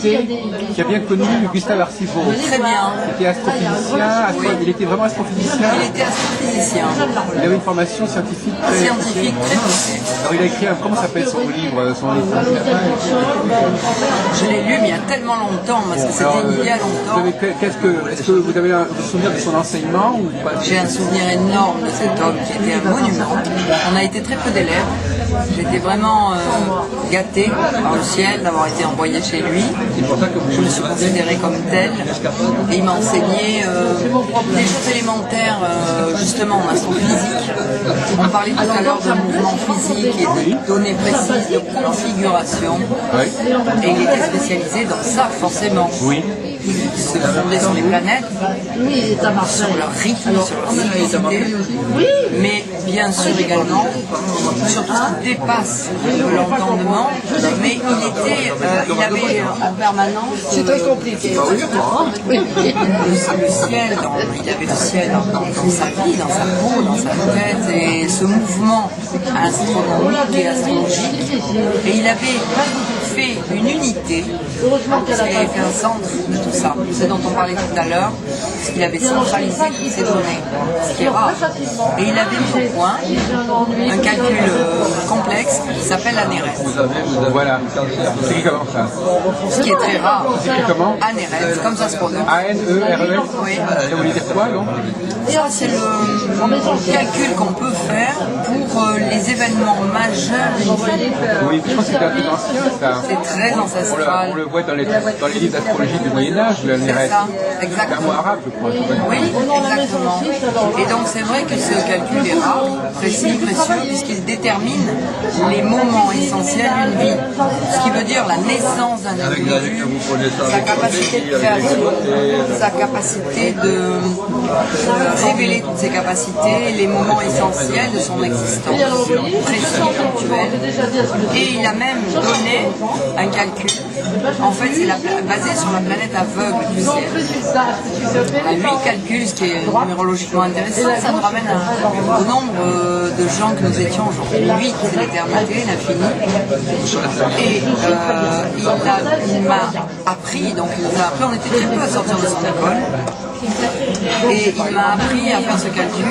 invité qui a bien connu Gustave Arciveau. Très bien. Il était astrophysicien, il était vraiment astrophysicien. Il était astrophysicien. Il avait une formation scientifique très poussée. Alors il a écrit, comment s'appelle son livre Je l'ai lu mais il y a tellement longtemps, parce que c'était il y a longtemps. Est-ce que vous avez un souvenir de son enseignement ou pas? J'ai un souvenir énorme de cet homme qui était un monument. On a été très peu d'élèves. J'étais vraiment gâtée par le ciel d'avoir été envoyée chez lui. Je me suis considérée comme telle. Et il m'a enseigné des choses élémentaires, justement en astrophysique. On parlait tout à l'heure de mouvements physiques et de données précises de configuration. Et il était spécialisé dans ça, forcément. Oui. Il se fondait sur les planètes, sur leur rythme, sur leur cyclicité, mais bien sûr également sur tout ce qui dépasse l'entendement, mais il avait en permanence c'est très compliqué. le ciel, il avait le ciel dans sa vie, dans sa peau, dans sa tête, et ce mouvement astronomique et astrologique, et il avait fait une unité, parce qu'il avait fait un centre de tout ça, ce dont on parlait tout à l'heure, parce qu'il avait centralisé toutes ces données, ce qui est rare. Et il avait mis au point un calcul complexe qui s'appelle ANERES. Voilà, c'est comment ça? Ce qui est très rare. Comment? ANERES, comme ça se prononce. ANERES. Oui. Ça voulait dire quoi, non? Ça, c'est le calcul qu'on peut faire pour les événements majeurs d'une vie. Oui, je pense que c'est un peu ancien, ça. C'est très ancestral. On le voit dans les livres d'astrologie du Moyen-Âge, le C'est ANERES. ça, C'est un exactement. mot arabe, je crois. Oui, exactement. Et donc c'est vrai que ce calcul est rare, précis, précieux, puisqu'il détermine les moments essentiels d'une vie. Ce qui veut dire la naissance d'un individu, sa capacité de création, sa capacité de révéler toutes ses capacités, les moments essentiels de son existence, précis, ponctuel. Et il a même donné un calcul. En fait, c'est basé sur la planète aveugle du ciel. À 8 calculs, ce qui est numérologiquement intéressant, ça nous ramène au nombre de gens que nous étions aujourd'hui. 8, c'est l'éternité, l'infini. Et il m'a appris, donc il nous a appris, on était très peu à sortir de son école. Et il m'a appris à faire ce calcul,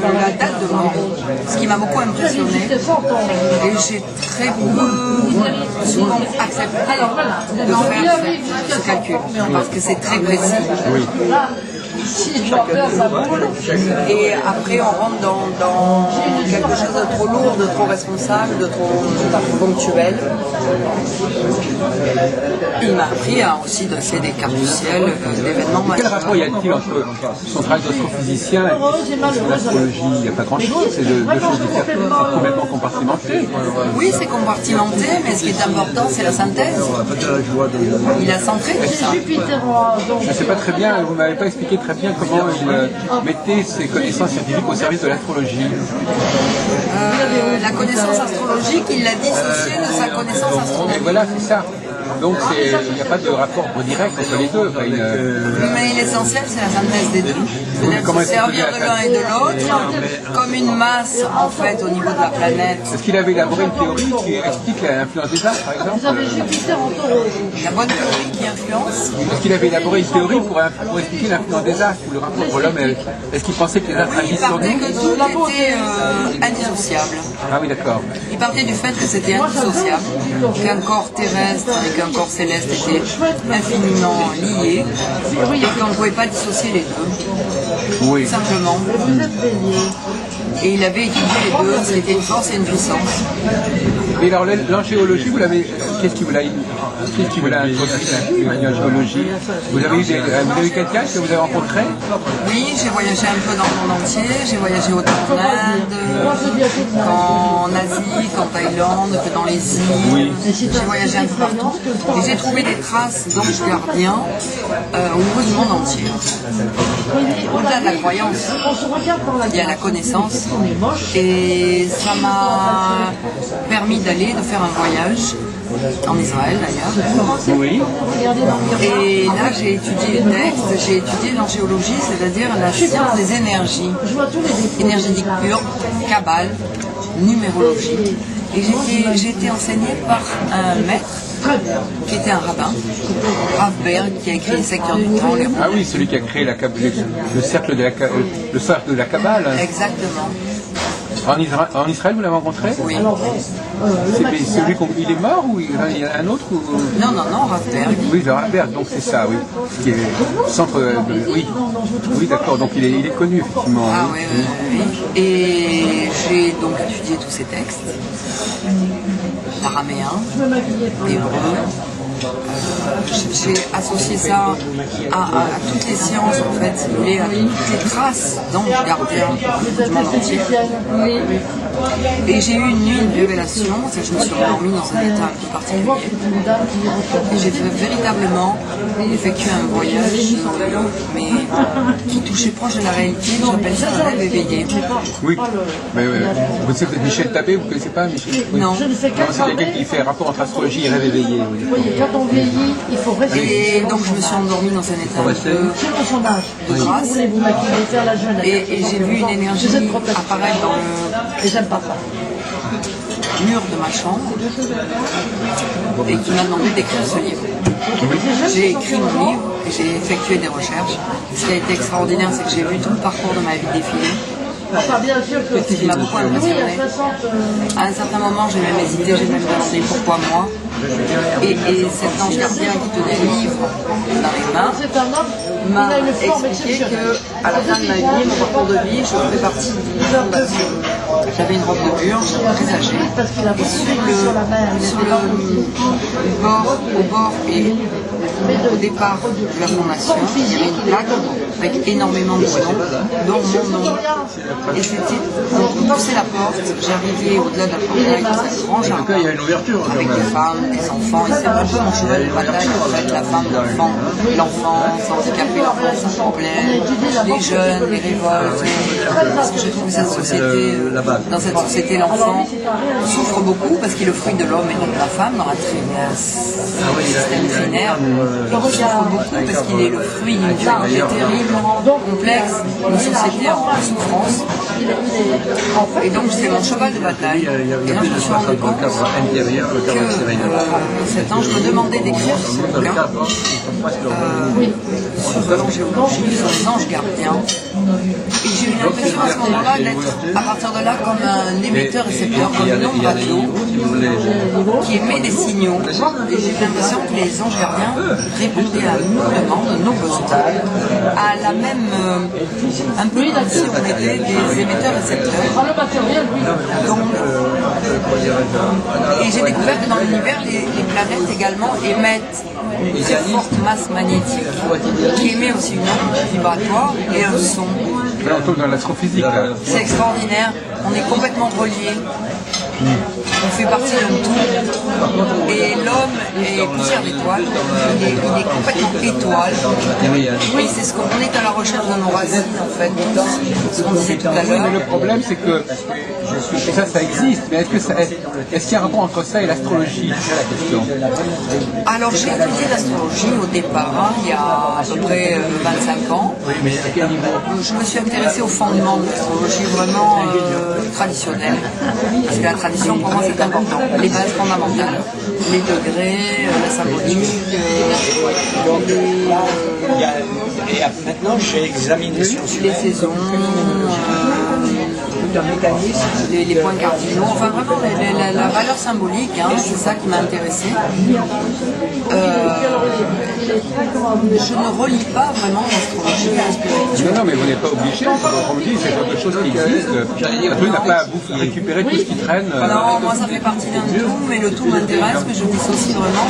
la date de mort, ce qui m'a beaucoup impressionné. Et j'ai très peu souvent accepté de faire ce calcul, parce que c'est très précis. Oui. Et après, on rentre dans quelque chose de trop lourd, de trop responsable, de trop ponctuel. Il m'a appris à aussi dresser des cartes du ciel, d'événements Quel majeurs. rapport y a-t-il entre son travail d'astrophysicien et son astrologie? Il n'y a pas grand-chose, c'est deux choses différentes, complètement compartimentées. Oui, c'est compartimenté, mais ce qui est important, c'est la synthèse. Il a centré tout ça. Je ne sais pas très bien, vous ne m'avez pas expliqué très bien comment il mettait ses connaissances scientifiques au service de l'astrologie. La connaissance astrologique, il l'a dissociée de sa connaissance Et astronomique. voilà, c'est ça. Donc il n'y a pas de rapport direct entre les deux. Enfin, Mais l'essentiel, c'est la synthèse des deux. C'est-à-dire se servir de l'un et de l'autre comme une masse, en fait, au niveau de la planète. Est-ce qu'il avait élaboré une théorie qui explique l'influence des astres, par exemple? La bonne théorie qui influence. Est-ce qu'il avait élaboré une théorie pour expliquer l'influence des astres ou le rapport entre l'homme et... Est-ce qu'il pensait que les astres Il agissent sur partait nous? que tout était indissociable. Ah oui, d'accord. Il partait du fait que c'était indissociable, qu'un corps terrestre et qu'un corps céleste étaient infiniment liés et qu'on ne pouvait pas dissocier les deux. Oui. Tout simplement. Et il avait étudié les deux, c'était une force et une puissance. Et alors l'angéologie, vous l'avez... Qu'est-ce qui vous l'a introduit, l'angéologie? Vous avez eu quelqu'un que vous avez rencontré? Oui, j'ai voyagé un peu dans le monde entier, j'ai voyagé autant en Inde, qu'en Asie, qu'en Thaïlande, que dans les îles. Oui. J'ai voyagé un peu partout. Et j'ai trouvé des traces d'anges gardiens au niveau du monde entier. Au-delà de la croyance, il y a la connaissance. Et ça m'a permis de faire un voyage en Israël d'ailleurs. Oui. Et là j'ai étudié les textes, j'ai étudié l'angéologie, c'est-à-dire la science des énergies, énergétique pure, kabbale, numérologie. Et j'ai été enseignée par un maître qui était un rabbin, Rav Berg, qui a écrit Les secteurs du temps. Ah oui, celui qui a créé le cercle de la Kabbale. Exactement. En Israël, vous l'avez rencontré? Oui. C'est celui il est mort ou il y en a un autre ou... Non, Rav Berg. Oui, Rav Berg, donc c'est ça, oui. Qui est centre oui. Oui, d'accord, donc il est connu, effectivement. Ah oui. Et j'ai donc étudié tous ces textes. L'araméen, l'hébreu. J'ai associé ça à toutes les sciences, en fait, si vous voulez, à toutes les traces d'anges gardiens du monde entier. Et j'ai eu une nuit, une révélation, c'est que je me suis endormie dans un état un peu particulier. Et j'ai véritablement effectué un voyage, mais qui touchait proche de la réalité, j'appelle ça un rêve éveillé. Oui, mais vous savez, Michel Tabé, vous ne connaissez pas Michel? Oui. Non. C'est quelqu'un qui fait rapport entre astrologie et rêve éveillé. Quand on vieillit, il faut rester. Et donc je me suis endormie dans un état de grâce. Vous maquiller, faire la jeune. Et j'ai vu une énergie apparaître dans le mur de ma chambre et qui m'a demandé d'écrire ce livre. J'ai écrit mon livre et j'ai effectué des recherches. Ce qui a été extraordinaire, c'est que j'ai vu tout le parcours de ma vie défiler. Enfin, bien sûr que Ce qui m'a beaucoup impressionné. À un certain moment, j'ai même hésité, j'ai même demandé pourquoi moi. Et cet ange gardien qui tenait le livre dans les mains m'a expliqué qu'à la fin de ma vie, mon parcours de vie, je faisais partie d'une fondation. J'avais une robe de burge, très âgée, et au bord et au départ de la fondation, il y avait une plaque avec énormément de noms, dont mon nom. Et c'était, donc on poussait la porte, j'arrivais au-delà de la portail dans un grand jardin, avec des femmes, des enfants, et c'est un peu mon cheval de bataille, en fait, la femme, l'enfant handicapé, l'enfant sans problème, les jeunes, les révoltes, parce que je trouve que cette société, dans cette société, l'enfant souffre beaucoup parce qu'il est le fruit de l'homme et non de la femme dans un système binaire. Il souffre beaucoup parce qu'il est le fruit d'une société terrible, complexe, une société en souffrance. Et donc c'est mon cheval de bataille. Et là je me suis rendu compte que cet ange me demandait d'écrire ce bouquin sur l'angiologie, sur les anges gardiens. Et j'ai eu l'impression à ce moment-là d'être, à partir de là, comme un émetteur-récepteur, comme une onde radio qui émet des signaux. Et j'ai eu l'impression que les anges gardiens répondaient à nos demandes, nos besoins, à la même, un peu comme si on était des émetteurs-récepteurs. Et j'ai découvert que dans l'univers, les planètes également émettent une très forte masse magnétique qui émet aussi une onde vibratoire et un son. Là, on tombe dans l'astrophysique. C'est extraordinaire, on est complètement reliés. On fait partie d'un tout. Et l'homme est poussière d'étoiles, il est complètement étoile. Oui, c'est ce qu'on est à la recherche de nos racines, en fait. Ce qu'on disait tout à l'heure. Mais le problème, c'est que ça existe, mais est-ce qu'il y a un rapport entre ça et l'astrologie? C'est la question. Alors, j'ai étudié l'astrologie au départ, il y a à peu près 25 ans. Je me suis intéressée au fondement de l'astrologie vraiment traditionnelle. Parce que la tradition, pour moi, c'est important. Les bases fondamentales, les degrés, la symbolique. Et maintenant, j'ai examiné les saisons. Les points cardinaux, enfin vraiment la valeur symbolique, hein, c'est ça qui m'a intéressée. Je ne relie pas vraiment l'astrologie à la spiritualité. Non, mais vous n'êtes pas obligé, comme on dit, c'est quelque chose qui existe. Tout n'a pas à récupérer tout ce qui traîne. Non, moi ça fait partie d'un tout, mais le tout m'intéresse, mais je dissocie vraiment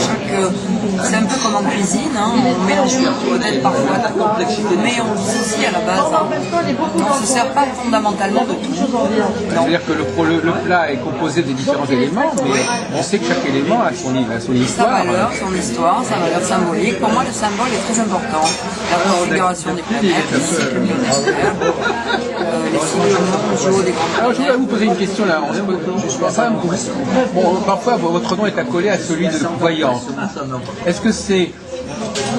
c'est un peu comme en cuisine, hein, on mélange peut-être parfois de complexité, mais on dissocie à la base. Hein. On ne se sert pas fondamentalement de tout. C'est-à-dire que le plat est composé des différents éléments, mais on sait que chaque élément a son histoire. Sa valeur, son histoire, sa valeur symbolique. Pour moi, le symbole est très important. La configuration des planètes, les cycles planétaires, les cycles mondiaux des grandes planètes. Alors, je voudrais vous poser une question là. Parfois, votre nom est accolé à celui de voyant. Est-ce que c'est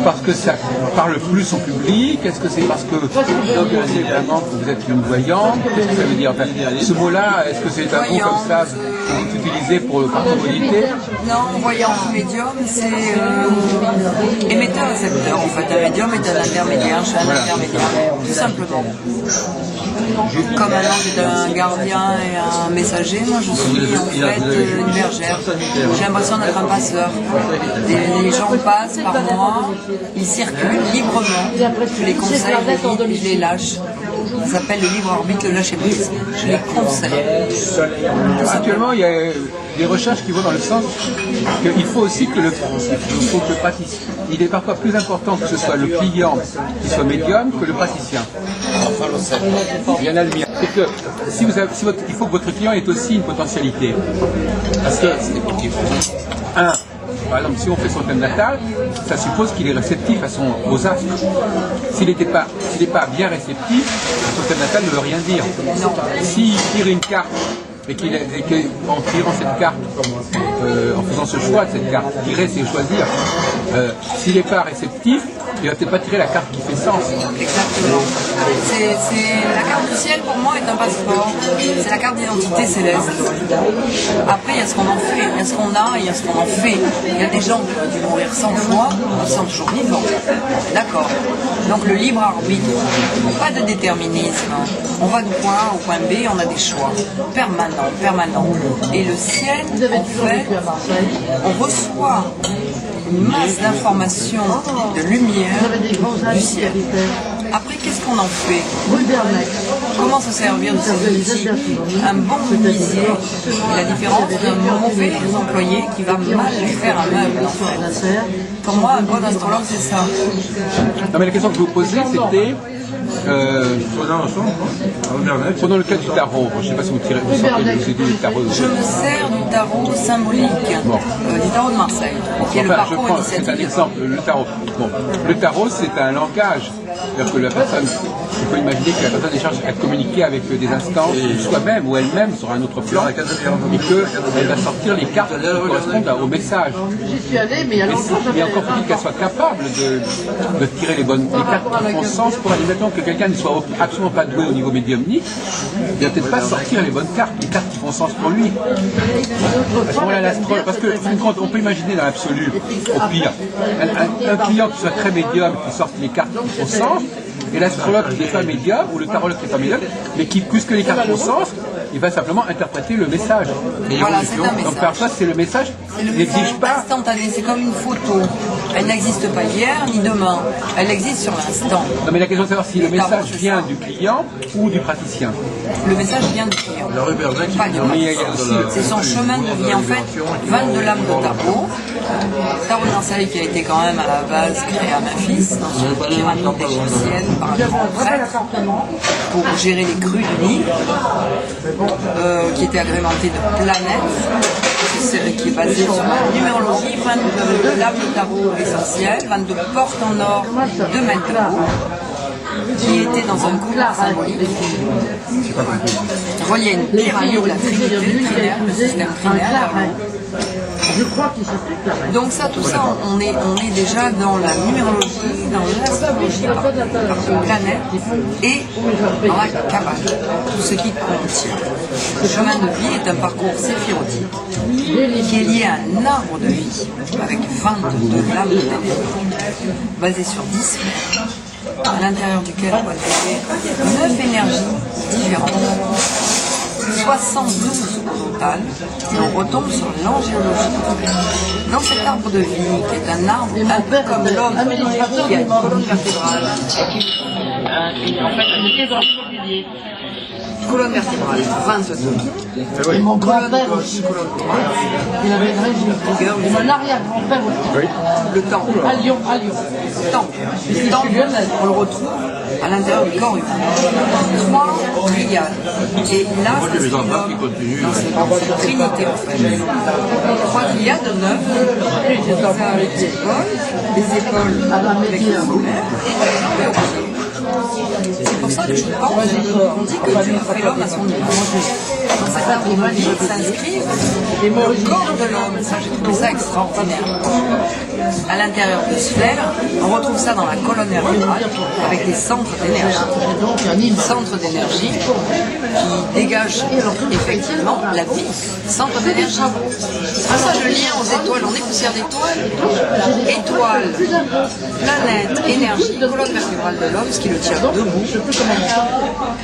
parce que ça parle plus au public? Est-ce que c'est parce que vraiment que vous êtes une voyante? Qu'est-ce que ça veut dire? Enfin, ce mot-là, est-ce que c'est un mot comme ça? est utilisé par commodité. Non, voyant médium, c'est émetteur-récepteur. En fait, un médium est un intermédiaire, je suis un intermédiaire, tout simplement. Comme un ange est un gardien et un messager, moi je suis en fait une bergère. J'ai l'impression d'être un passeur. Les gens passent par moi, ils circulent librement. Je les conseille, je les lâche. Ça s'appelle le libre arbitre, le lâcher prise. Je les conseille. Actuellement, il y a des recherches qui vont dans le sens qu'il faut aussi que le praticien, il est parfois plus important que ce soit le client qui soit médium que le praticien. Bien admis. C'est que il faut que votre client ait aussi une potentialité. Parce que, par exemple, si on fait son thème natal, ça suppose qu'il est réceptif aux astres. S'il n'est pas bien réceptif, son thème natal ne veut rien dire. S'il tire une carte et qu'en tirant cette carte, en faisant ce choix de cette carte, tirer c'est choisir, s'il n'est pas réceptif, il ne va peut-être pas tirer la carte qui fait sens. Exactement. La carte du ciel pour moi est un passeport. C'est la carte d'identité céleste. Après, il y a ce qu'on en fait, il y a ce qu'on a et il y a ce qu'on en fait. Il y a des gens qui ont dû mourir 100 fois, ils sont toujours vivants. D'accord. Donc le libre arbitre, pas de déterminisme. On va du point A au point B, on a des choix permanents. Et le ciel, en fait, on reçoit une masse d'informations, de lumière du ciel. Après, qu'est-ce qu'on en fait? Comment se servir de ces outils? Un bon menuisier, la différence d'un mauvais employé qui va mal faire un meuble, en fait. Pour moi, un bon astrologue, c'est ça. Non, mais la question que je vous posais, c'était... prenons le cas du tarot. Je ne sais pas si vous sortez du tarot. Je me sers du tarot symbolique, du tarot de Marseille, qui est le parcours initiatique. C'est un exemple, le tarot. Bon, le tarot, c'est un langage. C'est-à-dire que la personne, il faut imaginer que la personne cherche à communiquer avec des instances, soi-même ou elle-même sur un autre plan, et qu'elle va sortir les cartes qui correspondent au message. J'y suis allée, mais il y a longtemps, Mais encore faut-il qu'elle soit capable de tirer les cartes qui font sens pour elle. Mettons que quelqu'un ne soit absolument pas doué au niveau médiumnique, il ne va peut-être pas sortir les bonnes cartes, les cartes qui font sens pour lui. À ce moment-là, l'astrologue, parce que on peut imaginer dans l'absolu, au pire, un client qui soit très médium, qui sorte les cartes qui font sens, et l'astrologue qui n'est pas médium, ou le tarologue qui n'est pas médium, mais qui, puisque les cartes font sens, il va simplement interpréter le message. Voilà, c'est un message. Donc parfois, c'est le message n'exige pas... instantané, c'est comme une photo. Elle n'existe pas hier ni demain. Elle existe sur l'instant. Non, mais la question de savoir si le message vient du client ou du praticien. Le message vient du client. Pas du praticien. C'est son chemin de vie. En fait, 22 lames de tarot. Tarot de Marseille qui a été quand même à la base créé à Memphis, dans une pyramide égyptienne par un grand prêtre, pour gérer les crues du Nil, qui était agrémenté de planètes, qui est basé sur la numérologie, 22 lames de tarot essentielles, 22 portes en or, 2 mètres de haut, qui était dans un couloir symbolique, relié à une pyramide, la trinité trinaire, le système trinaire. Donc ça, tout ça, on est déjà dans la numérologie, dans l'astrologie, par planète, et dans la cabale, tout ce qui contient. Le chemin de vie est un parcours séphirotique qui est lié à un arbre de vie avec 22 lames de ténèbres, basé sur 10 sphères, à l'intérieur duquel on va trouver 9 énergies différentes. 72 horizontales, et on retombe sur l'angéologie. Dans cet arbre de vie, qui est un arbre un peu comme l'homme, qui a une colonne vertébrale, colonne vertébrale, 22. Et mon grand-père aussi, il avait une région. Et mon arrière-grand-père aussi. Le temps. À Lyon. Le temps. Le temps, on le retrouve à l'intérieur du corps humain. 3 triades. Et là, c'est ce qui donne dans cette trinité en fait. 3 triades de 9. Les épaules avec le solaire et le pied. C'est pour ça que je pense qu'on dit que Dieu a fait l'homme à son image. dans cet arbre de vie s'inscrivent le corps de l'homme. Ça, j'ai trouvé ça extraordinaire. À l'intérieur de Sphère, on retrouve ça dans la colonne vertébrale avec des centres d'énergie. Centres d'énergie qui dégagent effectivement la vie. Centre d'énergie. C'est pour ça le lien aux étoiles. On est poussière d'étoiles. Étoiles, planète, énergie, colonne vertébrale de l'homme, ce qui le tient debout.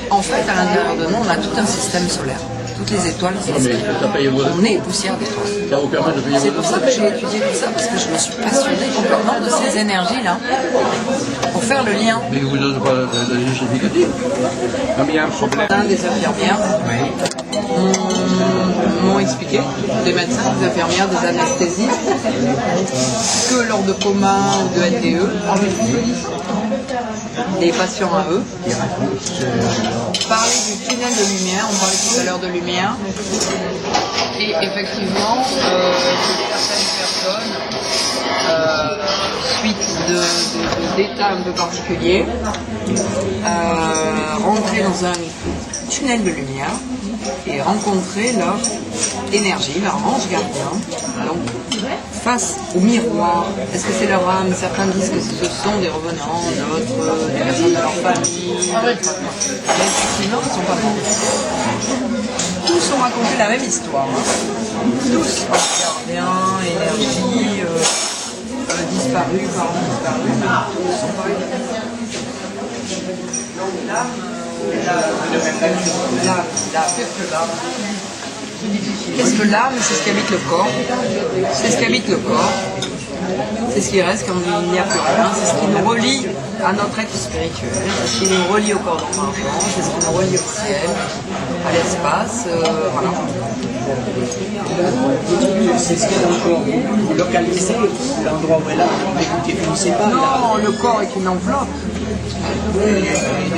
En fait, à l'intérieur de nous, on a tout un système solaire. Toutes les étoiles, on est poussière d'étoiles. C'est pour ça que j'ai étudié tout ça, parce que je me suis passionnée complètement de ces énergies-là, pour faire le lien. Mais vous n'avez pas la justificative. Non, mais il y a un problème. Un des infirmières m'ont expliqué, des médecins, des infirmières, des anesthésistes, que lors de coma ou de NDE, des patients à eux, parlaient du tunnel de lumière, on parlait tout à l'heure de lumière, et effectivement, certaines personnes, suite d'états un peu particuliers, rentraient dans un tunnel de lumière et rencontraient leur énergie, leur ange gardien, donc face au miroir. Est-ce que c'est leur âme? Certains disent que ce sont des revenants, d'autres des personnes de leur famille. Mais effectivement, ils ne sont pas bons. Tous ont raconté la même histoire. Tous, gardien, énergie, disparu, pardon, disparu, mais tous sont pareils. Qu'est-ce que l'âme? C'est ce qui habite le corps. C'est ce qui habite le corps. C'est ce qui reste quand il n'y a plus rien. C'est ce qui nous relie à notre être spirituel. C'est ce qui nous relie au corps d'enfant. C'est ce qui nous relie au ciel, à l'espace. Voilà. C'est ce qu'il y a dans le corps. Vous localisez l'endroit où est l'âme. Mais vous ne savez pas. Non, le corps est une enveloppe.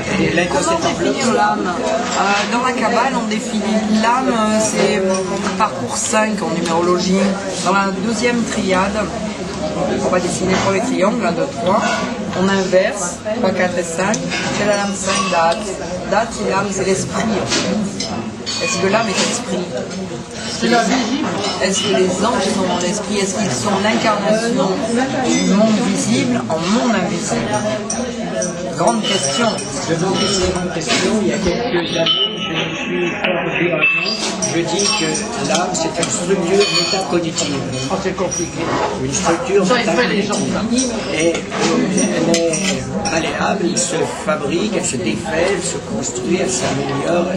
Définir l'âme. Dans la Kabbale, on définit l'âme, c'est parcours 5 en numérologie. Dans la deuxième triade, on va dessiner pour les triangles, 1, 2, 3. On inverse, 3, 4 et 5. C'est la lame 5 date. Date, c'est l'âme, c'est l'esprit. Est-ce que l'âme est esprit? Est-ce que les anges sont dans l'esprit? Est-ce qu'ils sont l'incarnation du monde visible en monde invisible? Grande question. Je vous pose une grande question. Il y a quelques années, je me suis interrogé en France. Je dis que l'âme, c'est une structure métacognitive. Oh, c'est compliqué. Une structure métacognitive. Et elle est malléable, elle se fabrique, elle se défait, elle se construit, elle s'améliore.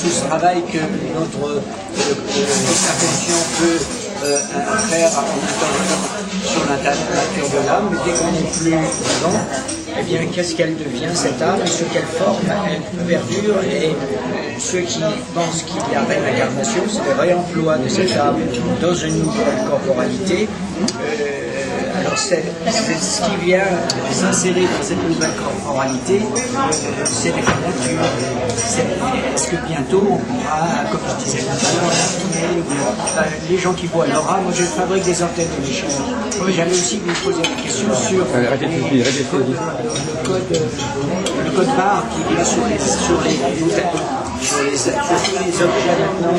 Tout ce travail que notre attention peut faire sur la nature de l'âme, mais dès qu'on n'est plus vivant, eh bien, qu'est-ce qu'elle devient, cette âme, et sous quelle forme elle perdure, et ceux qui pensent qu'il y a réincarnation, c'est le réemploi de cette âme dans une nouvelle corporalité. Alors c'est ce qui vient s'insérer dans cette nouvelle corporalité, c'est la nature. Est-ce que bientôt on pourra, comme je disais tout à l'heure, les gens qui voient leur âme, moi je fabrique des antennes de l'échelle. J'allais aussi vous poser une question sur le code barre qui vient sur les objets maintenant,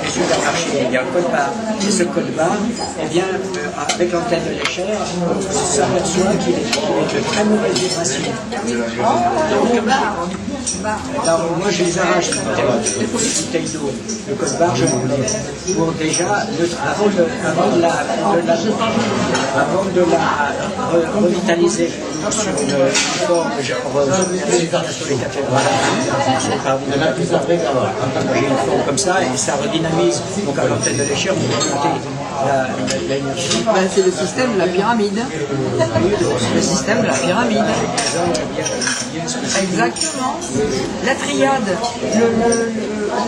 les supermarchés, il y a un code barre. Et ce code barre, eh bien, avec l'antenne de l'échelle, on s'aperçoit qu'il est de très mauvaise vibration. Alors moi je les arrache les bouteilles d'eau, le code barre je m'enlève pour déjà avant de la revitaliser sur une forme sur les cathédrales. J'ai une forme comme ça et ça redynamise. Donc à l'antenne de l'échelle on peut monter l'énergie. C'est le système de la pyramide. Le système de la pyramide. Exactement. La triade.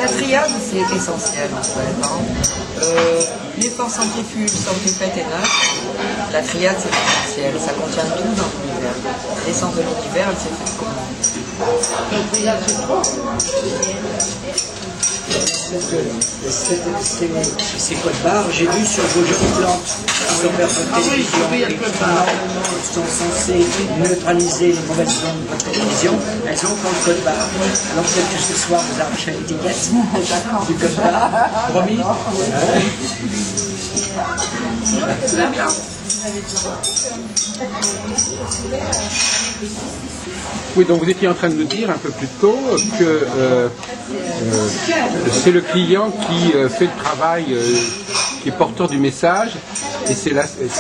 La triade, c'est essentiel en fait. Les forces centrifuges, centripètes et neutres. La triade, c'est essentiel. Ça contient tout dans l'univers. L'essence de l'univers, elle s'est faite comment? La triade, c'est 3. Ces codes barres, j'ai vu sur vos jolies plantes qui sont vers votre télévision et qui sont censées neutraliser les mauvaises ondes de votre télévision, elles ont quand le code barre. Alors peut-être que ce soir vous arrachez l'étiquette du code barre, promis. Oui, donc vous étiez en train de nous dire un peu plus tôt que c'est le client qui fait le travail, qui est porteur du message, et c'est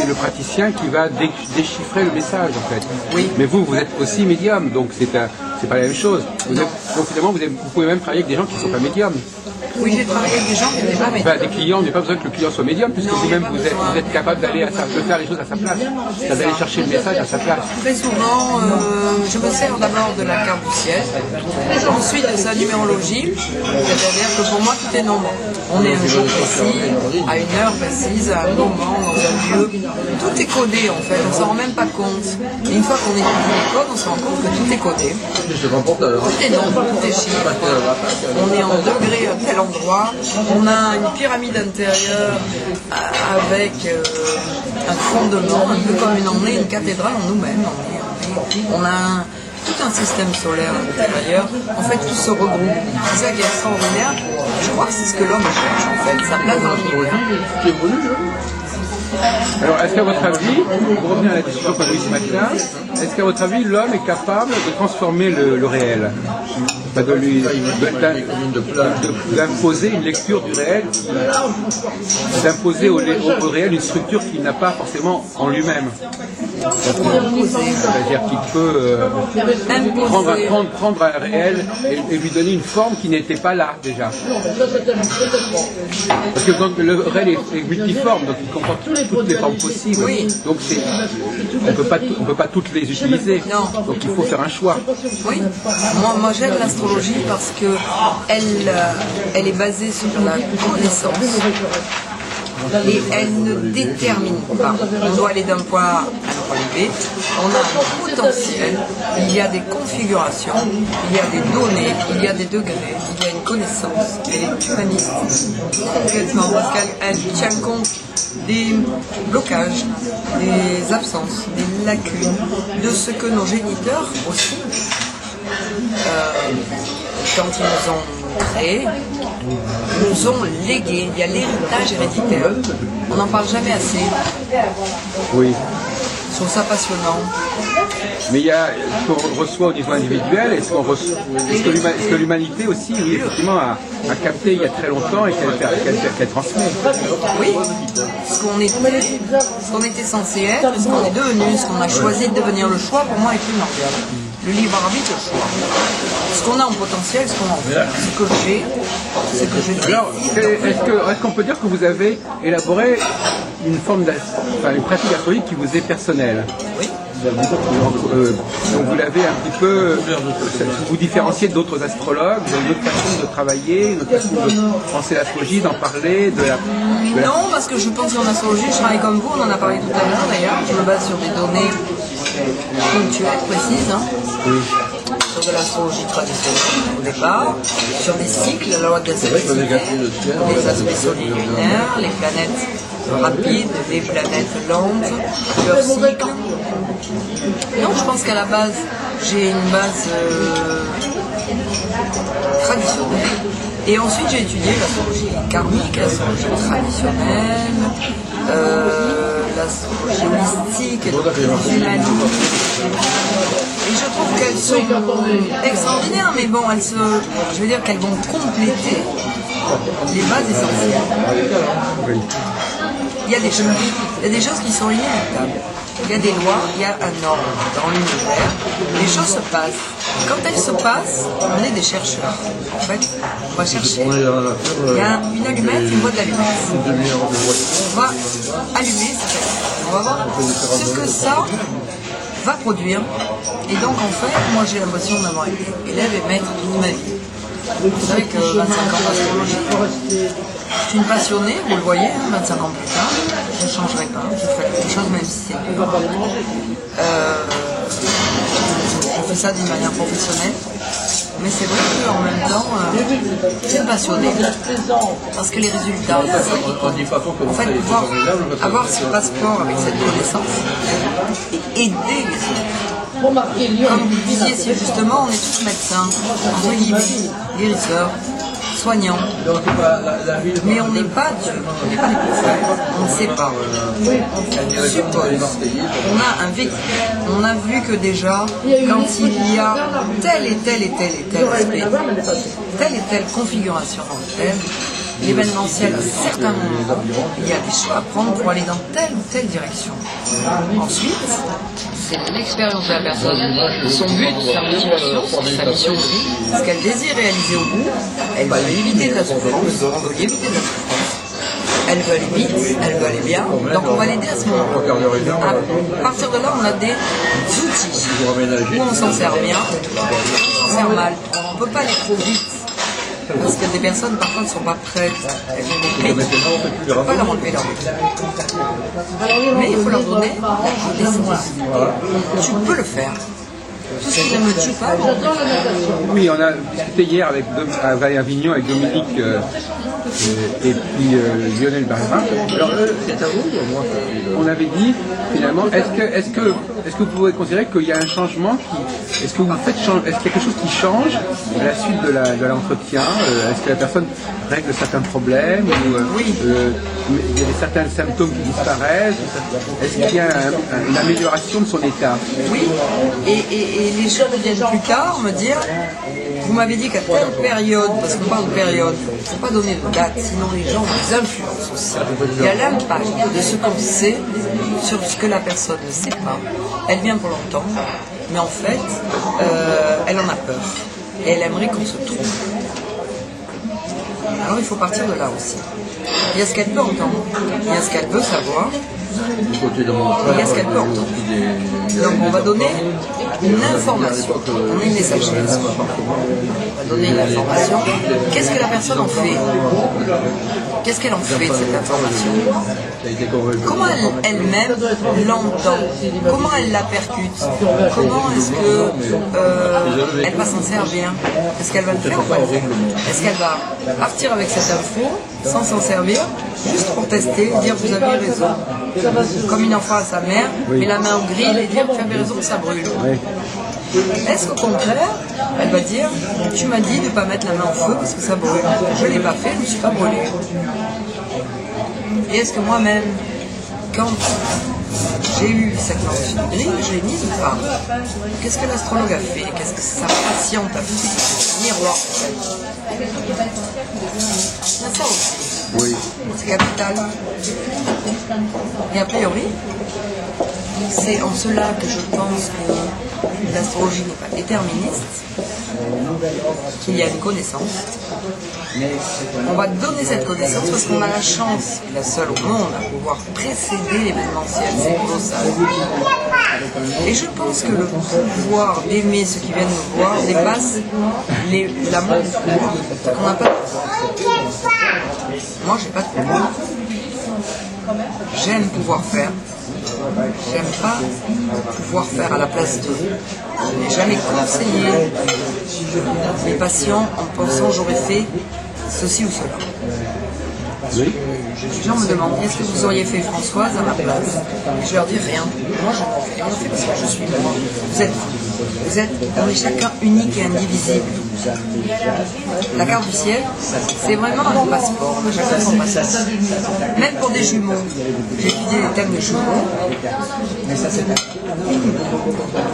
le praticien qui va déchiffrer le message en fait. Oui. Mais vous êtes aussi médium, donc c'est pas la même chose. Donc finalement, vous pouvez même travailler avec des gens qui ne sont pas médiums. Oui, j'ai travaillé avec des gens qui n'étaient pas médiums. Enfin, des clients, il n'y a pas besoin que le client soit médium, puisque vous-même vous êtes capable d'aller de faire les choses à sa place, d'aller chercher le message à sa place. Très souvent, je me sers d'abord de la carte du ciel, ensuite de sa numérologie, c'est-à-dire que pour moi tout est nombre. On est un jour précis, à une heure précise, à un moment, dans un lieu. Tout est codé en fait, on ne s'en rend même pas compte. Et une fois qu'on étudie les codes, on se rend compte que tout est codé. Tout est nombre, tout est chiffre. On est en degré à tel endroit. On a une pyramide intérieure avec un fondement, un peu comme une cathédrale en nous-mêmes. On a tout un système solaire à l'intérieur. En fait, tout se regroupe. C'est ça qui est extraordinaire. Je crois que c'est ce que l'homme cherche, en fait. Sa place dans l'univers. Alors, est-ce qu'à votre avis, pour revenir à la discussion qu'on a eue ce matin, est-ce qu'à votre avis, l'homme est capable de transformer le réel, d'imposer une lecture du réel, d'imposer au réel une structure qu'il n'a pas forcément en lui-même? C'est-à-dire qu'il peut prendre un réel et lui donner une forme qui n'était pas là déjà. Parce que quand le réel est multiforme, donc il comporte toutes les formes possibles. Oui. Donc on peut pas toutes les utiliser. Non. Donc il faut faire un choix. Oui. Moi j'aime l'astrologie parce que elle est basée sur la connaissance. Et elle ne détermine pas. On doit aller d'un point A à un point B. On a un potentiel, il y a des configurations, il y a des données, il y a des degrés, il y a une connaissance. Elle est humaniste complètement parce qu'elle tient compte des blocages, des absences, des lacunes, de ce que nos géniteurs aussi, quand ils nous ont créés, nous ont légué. Il y a l'héritage héréditaire. On n'en parle jamais assez. Oui. Je trouve ça passionnant. Mais il y a ce qu'on reçoit au niveau individuel, est-ce que l'humanité aussi, oui, effectivement, a capté il y a très longtemps et qu'elle transmet? Oui, ce qu'on était censé être, ce qu'on est devenu, ce qu'on a choisi de devenir, le choix pour moi est primordial. Le libre arbitre, le choix. Ce qu'on a en potentiel, ce qu'on en fait, ce que j'ai, ce que je décide. Alors, est-ce qu'on peut dire que vous avez élaboré une pratique astrologique qui vous est personnelle? Oui. Donc vous l'avez un petit peu, vous différenciez d'autres astrologues, vous avez une autre façon de travailler, une autre façon de penser l'astrologie, d'en parler, Non, parce que je pense qu'en astrologie, je travaille comme vous, on en a parlé tout à l'heure d'ailleurs, je me base sur des données ponctuelles, précises, hein. Oui. Sur de l'astrologie traditionnelle au départ, sur des cycles, la loi de la cyclicité, les aspects solaires, les planètes rapides, les planètes lentes, leurs cycles. Non, je pense qu'à la base, j'ai une base traditionnelle. Et ensuite, j'ai étudié l'astrologie karmique, l'astrologie traditionnelle, l'astrologie holistique, l'astrologie humaniste. Et je trouve qu'elles sont extraordinaires, mais bon, je veux dire qu'elles vont compléter les bases essentielles. Il y a des choses qui sont inéluctables. Il y a des lois, il y a un ordre dans l'univers. Les choses se passent. Quand elles se passent, on est des chercheurs. En fait, on va chercher. Il y a une allumette, une voie de l'allumette. On va allumer cette allumette. On va voir ce que ça va produire. Et donc, en fait, moi j'ai l'impression d'avoir été élève et maître toute ma vie. Vous savez que 25 ans d'astrologie, je suis une passionnée, vous le voyez, 25 ans plus tard, je ne changerai pas, je ferai quelque chose même si c'est dur. Je fais ça d'une manière professionnelle. Mais c'est vrai qu'en même temps, c'est passionné. Parce que les résultats, en fait, avoir ce passeport avec cette connaissance, et aider les autres. Comme vous disiez si justement, on est tous médecins, entre guillemets, guérisseurs, soignants, mais on n'est pas Dieu, on n'est pas des prophètes, on ne sait pas. On suppose, on a un vécu, on a vu que déjà, quand il y a tel et tel et tel et tel aspect, telle et telle configuration dans le thème, l'événementiel à certains moments, il y a des choix à prendre pour aller dans telle ou telle direction. Ensuite, c'est l'expérience de la personne, son but, sa motivation, sa mission de vie, ce qu'elle désire réaliser au bout. Elle veut éviter de la souffrance, elle veut aller vite, elle veut aller bien, donc on va l'aider à ce moment-là. À partir de là, on a des outils où on s'en sert bien, on s'en sert mal. On ne peut pas aller trop vite. Parce que des personnes parfois ne sont pas prêtes, elles ont des briques, tu ne peux pas leur enlever leur but. Mais il faut leur donner des séquences. Tu peux le faire. Tout ce qui ne me tue pas. Oui, on a discuté hier à Avignon avec Dominique et puis Lionel Barra. Alors on avait dit finalement, est-ce que vous pouvez considérer qu'il y a un changement est-ce que vous faites est-ce qu'il y a quelque chose qui change à la suite de l'entretien? Est-ce que la personne règle certains problèmes ou il y a certains symptômes qui disparaissent? Est-ce qu'il y a une amélioration de son état? Oui, et les choses viennent plus tard me dire, vous m'avez dit qu'à telle période, parce qu'on parle de période, il ne faut pas donner de date, sinon les gens nous influencent aussi. Il y a l'impact de ce qu'on sait sur ce que la personne ne sait pas. Elle vient pour longtemps, mais en fait, elle en a peur. Et elle aimerait qu'on se trouve. Alors il faut partir de là aussi. Il y a ce qu'elle peut entendre, il y a ce qu'elle veut savoir, il y a ce qu'elle peut entendre. Donc on va donner une information. On est une messagère. On va donner une information. Qu'est-ce que la personne en fait? Qu'est-ce qu'elle en fait de cette information? Comment elle-même l'entend? Comment elle la percute? Comment est-ce qu'elle va s'en servir? Est-ce qu'elle va le faire ou pas le faire? Est-ce qu'elle va partir avec cette info sans s'en servir, juste pour tester, dire vous avez raison, comme une enfant à sa mère, met la main au grill et dire tu avais raison, ça brûle. Est-ce qu'au contraire, elle va dire tu m'as dit de ne pas mettre la main au feu parce que ça brûle. Je ne l'ai pas fait, je ne me suis pas brûlée. Et est-ce que moi-même, quand j'ai eu cette lampe grille, je l'ai mise ou pas? Qu'est-ce que l'astrologue a fait? Qu'est-ce que sa patiente a fait? Miroir. Il y a ça aussi. Oui. C'est capital. Et a priori, c'est en cela que je pense que l'astrologie n'est pas déterministe, qu'il y a une connaissance. On va donner cette connaissance parce qu'on a la chance, et la seule au monde, à pouvoir précéder l'événementiel, c'est colossal. Et je pense que le pouvoir d'aimer ceux qui viennent nous voir dépasse l'amour du pouvoir. On n'a pas de pouvoir. Moi, j'ai pas de pouvoir. J'aime pouvoir faire. J'aime pas pouvoir faire à la place d'eux. Je n'ai jamais conseillé mes patients en pensant j'aurais fait ceci ou cela. Oui. Les gens me demandent qu'est-ce que vous auriez fait Françoise à ma place? Je leur dis rien. Moi je n'ai rien fait parce que je suis moi. On est chacun unique et indivisible. La carte du ciel, c'est vraiment un passeport. On a chacun son passeport. Même pour des jumeaux. J'ai étudié les thèmes de jumeaux.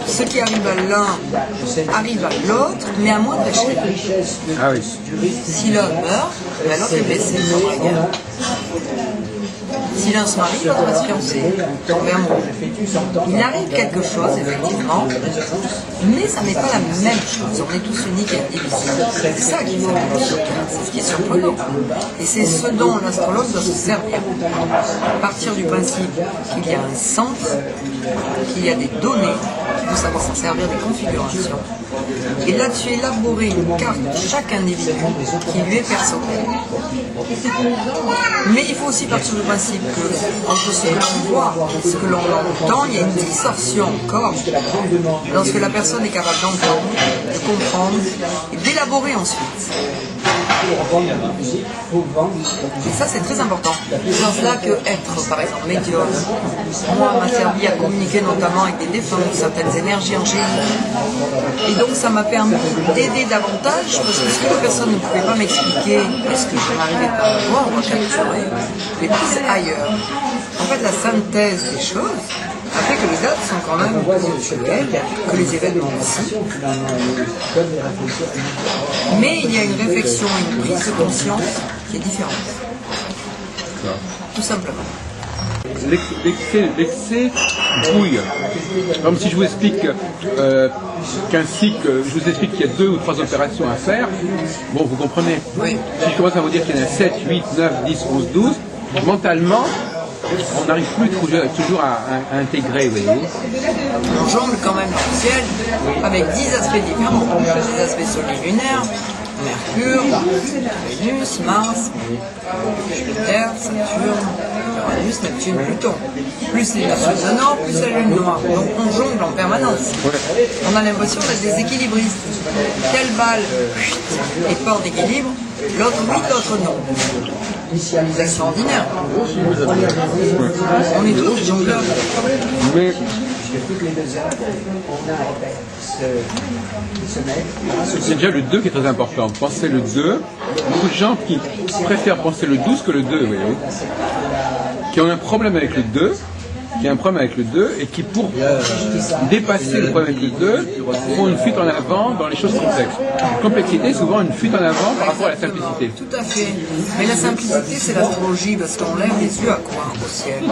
Ce qui arrive à l'un arrive à l'autre, mais à moindre échelle. Ah oui. Si l'un meurt, l'autre est blessé dans la guerre. Si l'un se marie, l'autre va se fiancer, tomber amoureux. Il arrive quelque chose, effectivement, mais ça n'est pas la même chose. On est tous uniques et indivisibles. C'est ça qui fait c'est ce qui est surprenant. Et c'est ce dont l'astrologue doit se servir. Partir du principe qu'il y a un centre, qu'il y a des données, il faut savoir s'en servir des configurations. Et là-dessus, élaborer une carte de chaque individu qui lui est personnel. Mais il faut aussi partir du principe que entre ce que l'on voit et ce que l'on entend, il y a une distorsion encore. Lorsque la personne est capable d'entendre, de comprendre et d'élaborer ensuite. Et ça, c'est très important. C'est dans cela que être, par exemple, médium, moi, m'a servi à communiquer notamment avec des défunts, certaines énergies angéliques. Et donc, ça m'a permis d'aider davantage, parce que ce que les personnes ne pouvaient pas m'expliquer, et ce que je n'arrivais pas à voir ou à capturer, les plus ailleurs. En fait, la synthèse des choses a fait que les dates sont quand même ponctuelles, que les événements aussi. Mais il y a une réflexion, une prise de conscience qui est différente. Tout simplement. L'excès brouille. Comme si je vous explique qu'un cycle, je vous explique qu'il y a 2 ou 3 opérations à faire, bon, vous comprenez. Oui. Si je commence à vous dire qu'il y en a 7, 8, 9, 10, 11, 12, mentalement, on n'arrive plus toujours à intégrer, vous voyez. On jongle quand même dans le ciel avec 10 aspects différents. Des aspects solilunaires, Mercure, Vénus, Mars, Jupiter, Saturne, Uranus, Neptune, Pluton. Plus les nations du Nord, plus la Lune noire. Donc on jongle en permanence. On a l'impression d'être des équilibristes. Quelle balle est pas en équilibre, l'autre oui, l'autre non. C'est extraordinaire. On est tous des jongleurs. Mais c'est déjà le 2 qui est très important. Pensez le 2. Beaucoup de gens qui préfèrent penser le 12 que le 2, vous voyez. Qui ont un problème avec le 2. Et qui, pour dépasser le problème avec le 2, font une fuite en avant dans les choses complexes. La complexité est souvent une fuite en avant par rapport à la simplicité. Tout à fait. Mais la simplicité, c'est l'astrologie, parce qu'on lève les yeux à quoi au ciel.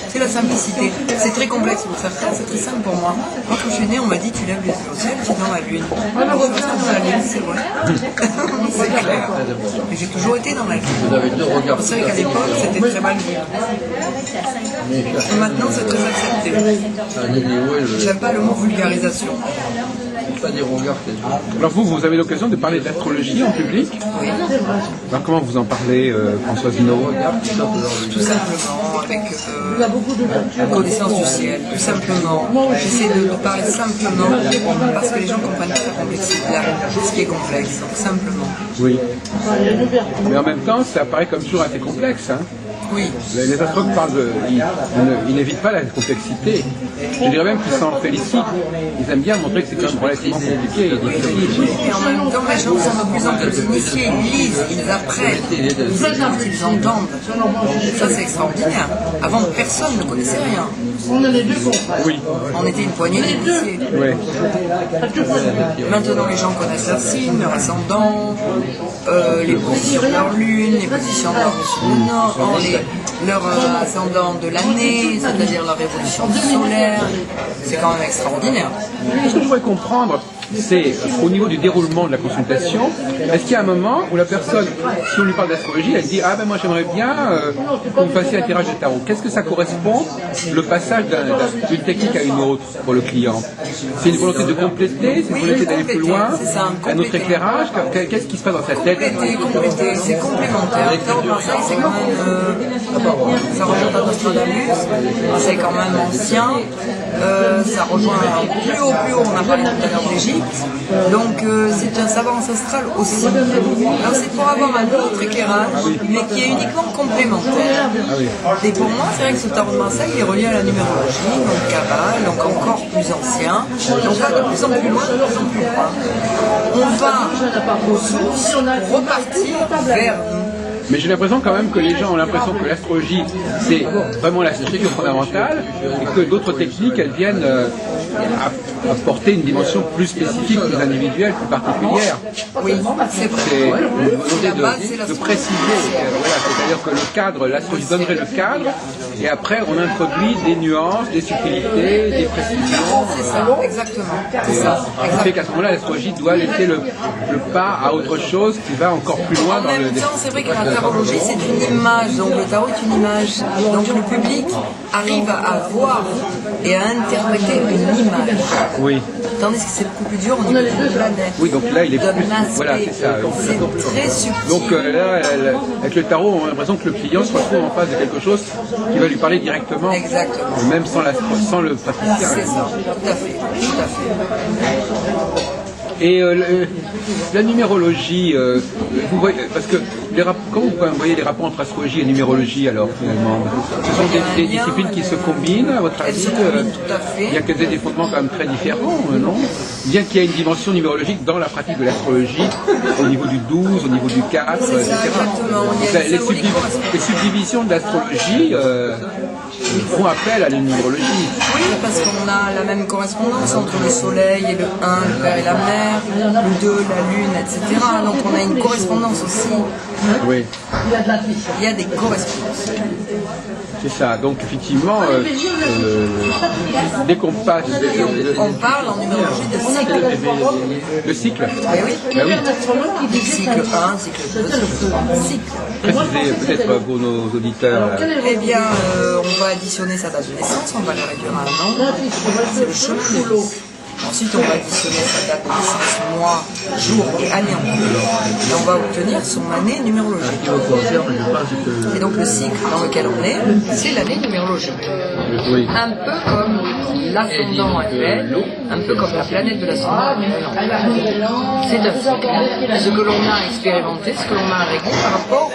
C'est la simplicité. C'est très complexe pour certains, c'est très simple pour moi. Moi, quand je suis née, on m'a dit tu lèves les yeux au ciel, tu es dans la lune. Alors, je reste dans la lune, c'est vrai. C'est clair. Et j'ai toujours été dans la lune. C'est vrai qu'à l'époque, c'était très mal vu. Et maintenant, c'est très accepté. J'aime pas le mot vulgarisation. Alors vous avez l'occasion de parler d'astrologie en public. Oui. Alors comment vous en parlez, Françoise Hinault? Tout simplement, avec la connaissance du ciel, tout simplement. J'essaie de parler simplement, parce que les gens comprennent pas la complexité, ce qui est complexe, donc simplement. Oui. Mais en même temps, ça paraît comme toujours assez complexe, hein. Oui. Les astrologues parlent ils n'évitent pas la complexité. Je dirais même qu'ils s'en félicitent. Ils aiment bien montrer que c'est quand même relativement compliqué et difficile. Et en même temps, les gens sont de plus en plus initiés, ils lisent, ils apprennent, ils entendent. Ça, c'est extraordinaire. Avant, personne ne connaissait rien. On a les deux comptes. Oui. On était une poignée d'initiés. Ouais. Maintenant, les gens connaissent leur signe, leur ascendant, les positions de leur lune, les positions de leur nord, leur ascendant de l'année, c'est-à-dire leur évolution solaire. C'est quand même extraordinaire. Ce que je voudrais comprendre, c'est au niveau du déroulement de la consultation, est-ce qu'il y a un moment où la personne, si on lui parle d'astrologie, elle dit « Ah ben moi j'aimerais bien que vous fassiez un tirage de tarot ». Qu'est-ce que ça correspond, le passage d'une technique à une autre pour le client? C'est une volonté de compléter, c'est une volonté d'aller plus loin, un autre éclairage? Qu'est-ce qui se passe dans sa tête? Compléter, c'est complémentaire. Le tarot de Marseille, c'est quand même, ça rejoint à Nostradamus, c'est quand même ancien, ça rejoint plus haut, on a parlé tout à l'heure d'Égypte, donc c'est un savoir ancestral aussi. Alors c'est pour avoir un autre éclairage, mais qui est uniquement complémentaire. Et pour moi, c'est vrai que ce tarot de Marseille est relié à la numérologie, donc Kabbale, donc encore plus ancien, donc va de plus en plus loin, de plus en plus loin. On va aux sources repartir vers Mais j'ai l'impression quand même que les gens ont l'impression que l'astrologie, c'est vraiment la structure fondamentale et que d'autres techniques, elles viennent apporter une dimension plus spécifique, plus individuelle, plus particulière. Oui, c'est vrai. C'est une volonté de préciser. Voilà, c'est-à-dire que le cadre, l'astrologie donnerait le cadre et après on introduit des nuances, des subtilités, des précisions. C'est ça, exactement. C'est ça. Ce qui fait qu'à ce moment-là, l'astrologie doit laisser le pas à autre chose qui va encore plus loin dans le... En même temps, c'est vrai que la tarologie, c'est une image, donc le tarot est une image. Donc le public arrive à voir et à interpréter une image. Oui. Tandis que c'est beaucoup plus dur au niveau de la planète. Oui, donc là, il est plus... Voilà, c'est ça. C'est très subtil. Donc là, avec le tarot, on a l'impression que le client se retrouve en face de quelque chose qui va lui parler directement. Exactement. Même sans le praticien. C'est ça, tout à fait. Tout à fait. Et la numérologie, vous voyez, parce que comment vous voyez les rapports entre astrologie et numérologie alors finalement? Ce sont des disciplines qui se combinent à votre avis? Tout à fait. Il y a peut-être des fondements quand même très différents, non? Bien qu'il y ait une dimension numérologique dans la pratique de l'astrologie, au niveau du 12, au niveau du 4, etc. Les subdivisions de l'astrologie font appel à la numérologie. Oui, parce qu'on a la même correspondance entre le soleil et le 1, le père et la mère, le 2, la lune, etc. Donc on a une correspondance aussi. Oui. Il y a des correspondances. C'est ça, donc effectivement, dès qu'on passe... On parle en numérologie de cycle. Le cycle? Oui. Ben oui. Cycle 1, cycle 2, cycle 3, cycle. Précisez peut-être pour nos auditeurs. Eh bien, on va additionner sa date de naissance, on va la réduire à un an. C'est le chemin de vie. Ensuite, on va additionner sa date de naissance, mois, jour et année en cours. Et on va obtenir son année numérologique. Et donc, le cycle dans lequel on est, c'est l'année numérologique. Oui. Un peu comme l'ascendant actuel, un peu comme la planète de l'ascendant. C'est un cycle. Ce que l'on a expérimenté, ce que l'on a réglé par rapport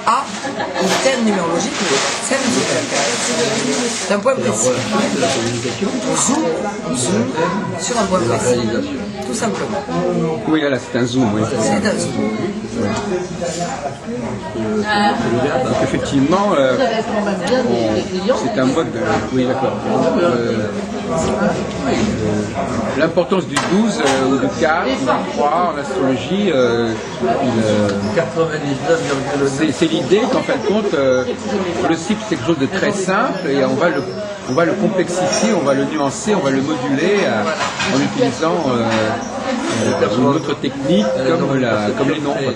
au thème numérologique, le thème zodiacal. D'un point précis. On zoome sur un point précis. Tout simplement. Oui, là, c'est un zoom, oui. C'est un zoom. Donc, effectivement, c'est un mode de... Oui, d'accord. L'importance du 12 ou du 4 ou du 3 en astrologie, c'est l'idée qu'en fin de compte, le cycle c'est quelque chose de très simple et on va le complexifier, on va le nuancer, on va le moduler en utilisant une autre technique comme les nombres.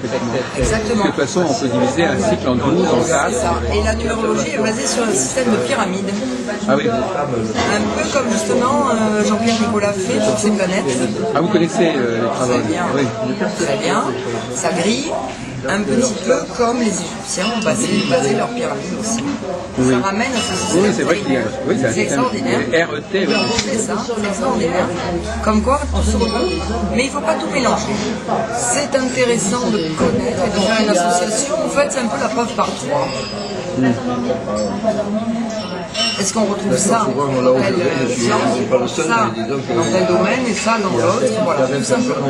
Exactement. De toute façon, on peut diviser un cycle en 12, en 4. Et la numérologie est basée sur un système de pyramide. Ah oui. Un peu comme justement Jean-Pierre Nicolas fait pour ses planètes. Ah, vous connaissez les travaux? Très bien. Oui. Très bien. Ça grille. Un petit peu comme les Égyptiens ont basé leur pyramide aussi. Oui. Ça ramène à ce système. Oui, c'est vrai qu'il y a. Oui, c'est extraordinaire. RET, oui. C'est ça, c'est extraordinaire. Comme quoi, tout se retrouve. Mais il ne faut pas tout mélanger. C'est intéressant de connaître et de faire une association. En fait, c'est un peu la preuve par trois. Est-ce qu'on retrouve ça dans telle science, ça dans tel domaine et ça dans l'autre? Voilà, tout simplement.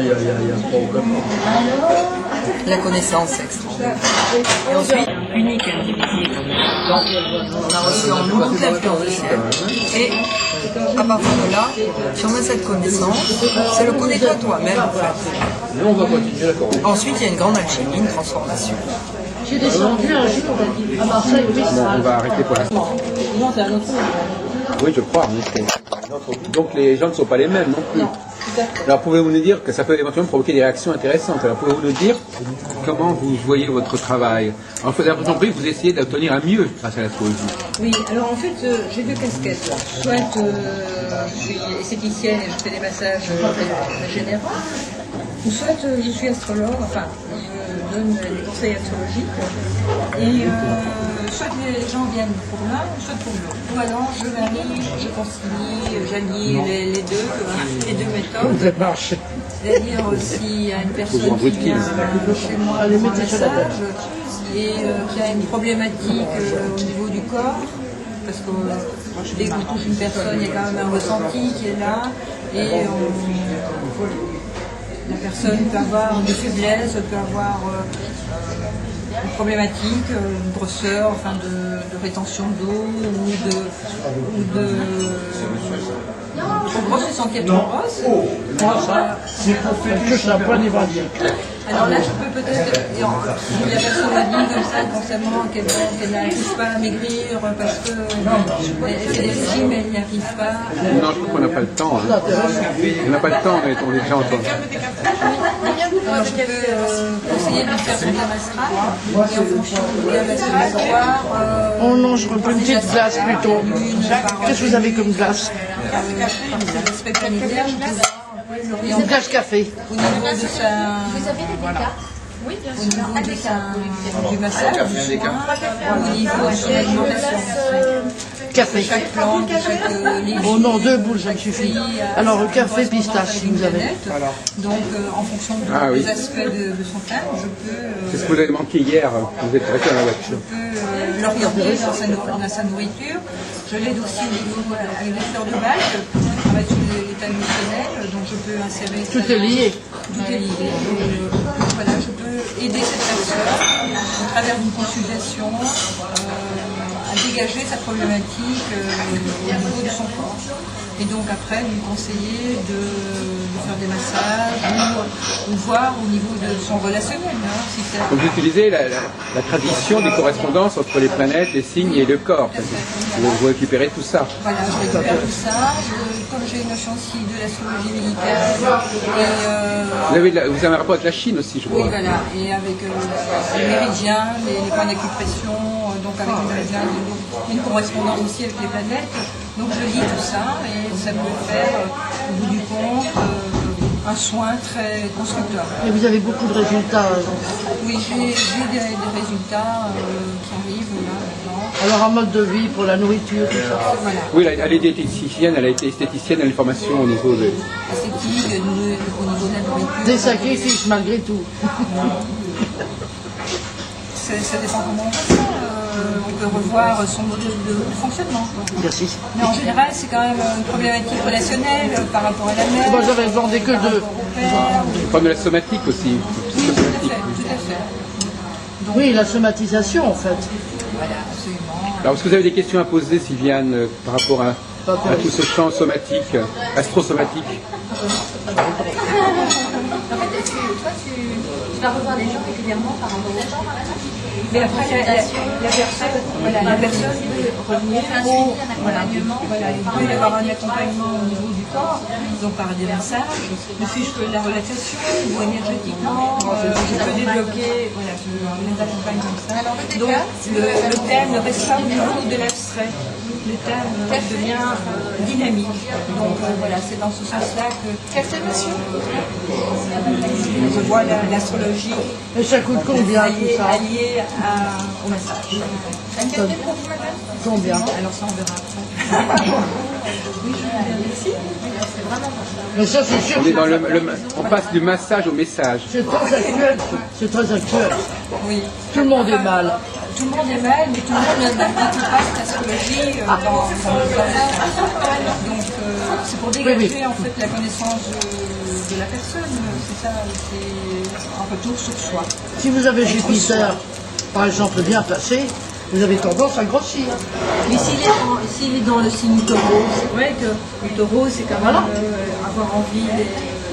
La connaissance, c'est extraordinaire. Et ensuite, unique et indivisible. Donc, on a reçu en nous toute l'influence du ciel. Et à partir de là, si on a cette connaissance, c'est le connais-toi toi-même en fait. Ensuite, il y a une grande alchimie, une transformation. J'ai descendu un jour à Marseille, oui. Bon, on va arrêter pour l'instant. Non, c'est un autre. Oui, je crois. Donc les gens ne sont pas les mêmes non plus. Non. Alors pouvez-vous nous dire que ça peut éventuellement provoquer des réactions intéressantes. Alors pouvez-vous nous dire comment vous voyez votre travail? En fait, j'ai compris que vous essayez d'obtenir un mieux grâce à l'astrologie. Oui, alors en fait, j'ai deux casquettes. Soit je suis esthéticienne et je fais des massages généraux, ou soit je suis astrologue, enfin, je donne des conseils astrologiques. Et soit les gens viennent pour l'un, soit pour l'autre. Ou alors je varie, je concilie, j'allie les deux méthodes. C'est-à-dire s'il y a une personne qui vient chez moi pour un massage et qui a une problématique au niveau du corps, parce que dès qu'on touche une personne, il y a quand même un ressenti qui est là, et la personne peut avoir des faiblesses, peut avoir une problématique, une grosseur, enfin de rétention d'eau ou de trop grosse, elle sent qu'elle est trop grosse. Alors là, je peux peut-être, si la personne a dit comme ça constamment qu'elle n'arrive pas à maigrir parce qu'elle fait des régimes, mais elle n'y arrive pas. Non, je crois qu'on n'a pas le temps. Hein. On n'a pas le temps, on est déjà en temps. Alors, je peux conseiller de lui faire son diamètre et en fonction du diamètre, voir. Oh non, je veux une petite glace plutôt. Qu'est-ce que vous avez comme glace? L'aspect planétaire, je peux voir Une glace café. au niveau de sa. Vous avez des cartes? Oui, bien Au sûr. niveau de du massage, du soin, au niveau de l'alimentation. Café. Chaque plante, chaque légume. Oh non, 2 boules, ça me suffit. Alors, le café pistache, si vous avez. Donc, en fonction des aspects de son teint, je peux. C'est ce que vous avez manqué hier, vous êtes resté dans la voiture. Je peux l'orienter dans sa nourriture. Je l'aide aussi au niveau avec les fleurs de bac, avec l'état émotionnel, donc je peux insérer. Tout est lié. Tout est lié. Voilà, je peux aider cette personne au travers d'une consultation à dégager sa problématique au niveau de son corps. Et donc après, lui conseiller de faire des massages ou voir au niveau de son relationnel. Hein, si ça... Donc vous utilisez la tradition des correspondances entre les planètes, les signes et le corps. Vous récupérez tout ça. Voilà, je récupère tout ça. Comme j'ai une notion aussi de l'astrologie médicale Vous avez un rapport avec la Chine aussi, je crois. oui, voilà, et avec les méridiens, les points d'acupression, donc avec les méridiens, une correspondance aussi avec les planètes. Donc je lis tout ça et ça peut faire, au bout du compte, un soin très constructeur. Et vous avez beaucoup de résultats. Oui, j'ai des résultats qui arrivent là maintenant. Alors, un mode de vie pour la nourriture, tout ça. Voilà. Oui, elle est diététicienne, elle a été esthéticienne, elle a une formation au niveau de... Esthétique, au niveau de la nourriture. Des sacrifices malgré tout. Ça dépend comment on fait ça. On peut revoir son modèle de fonctionnement. Merci. Mais en général, c'est quand même une problématique relationnelle par rapport à la mère. Moi, j'avais demandé que 2. Comme de la somatique aussi. Tout à fait. Donc, Oui, la somatisation, en fait. voilà, absolument. Alors, est-ce que vous avez des questions à poser, Sylviane, par rapport à tout ce champ somatique, astrosomatique? En fait, est-ce que toi, tu vas revoir des gens régulièrement par rapport aux gens? Mais après, la personne peut revenir Un accompagnement. Voilà, il peut y avoir un accompagnement au niveau du corps, donc par des massages, ne suis-je que la relaxation ou énergétiquement, je peux débloquer, voilà, je les accompagne comme ça. Donc le thème ne reste pas au niveau de l'abstrait, le thème devient dynamique. Donc voilà, c'est dans ce sens-là que je vois l'astrologie Et ça coûte combien, tout ça? alliée au massage. Combien? Alors ça, on verra après. Oui, je vous remercie. Mais ça, c'est sûr. On est dans on passe du massage au message. C'est très actuel. C'est très actuel. Oui. Tout le monde est mal. Tout le monde est mal, mais tout le monde n'applique pas cette astrologie dans le sens. Donc c'est pour dégager en fait la connaissance de la personne. C'est ça, c'est un retour sur soi. Si vous avez Jupiter, par exemple, bien placé, vous avez tendance à grossir. Mais s'il est dans le signe taureau, c'est vrai que le taureau, c'est quand même avoir envie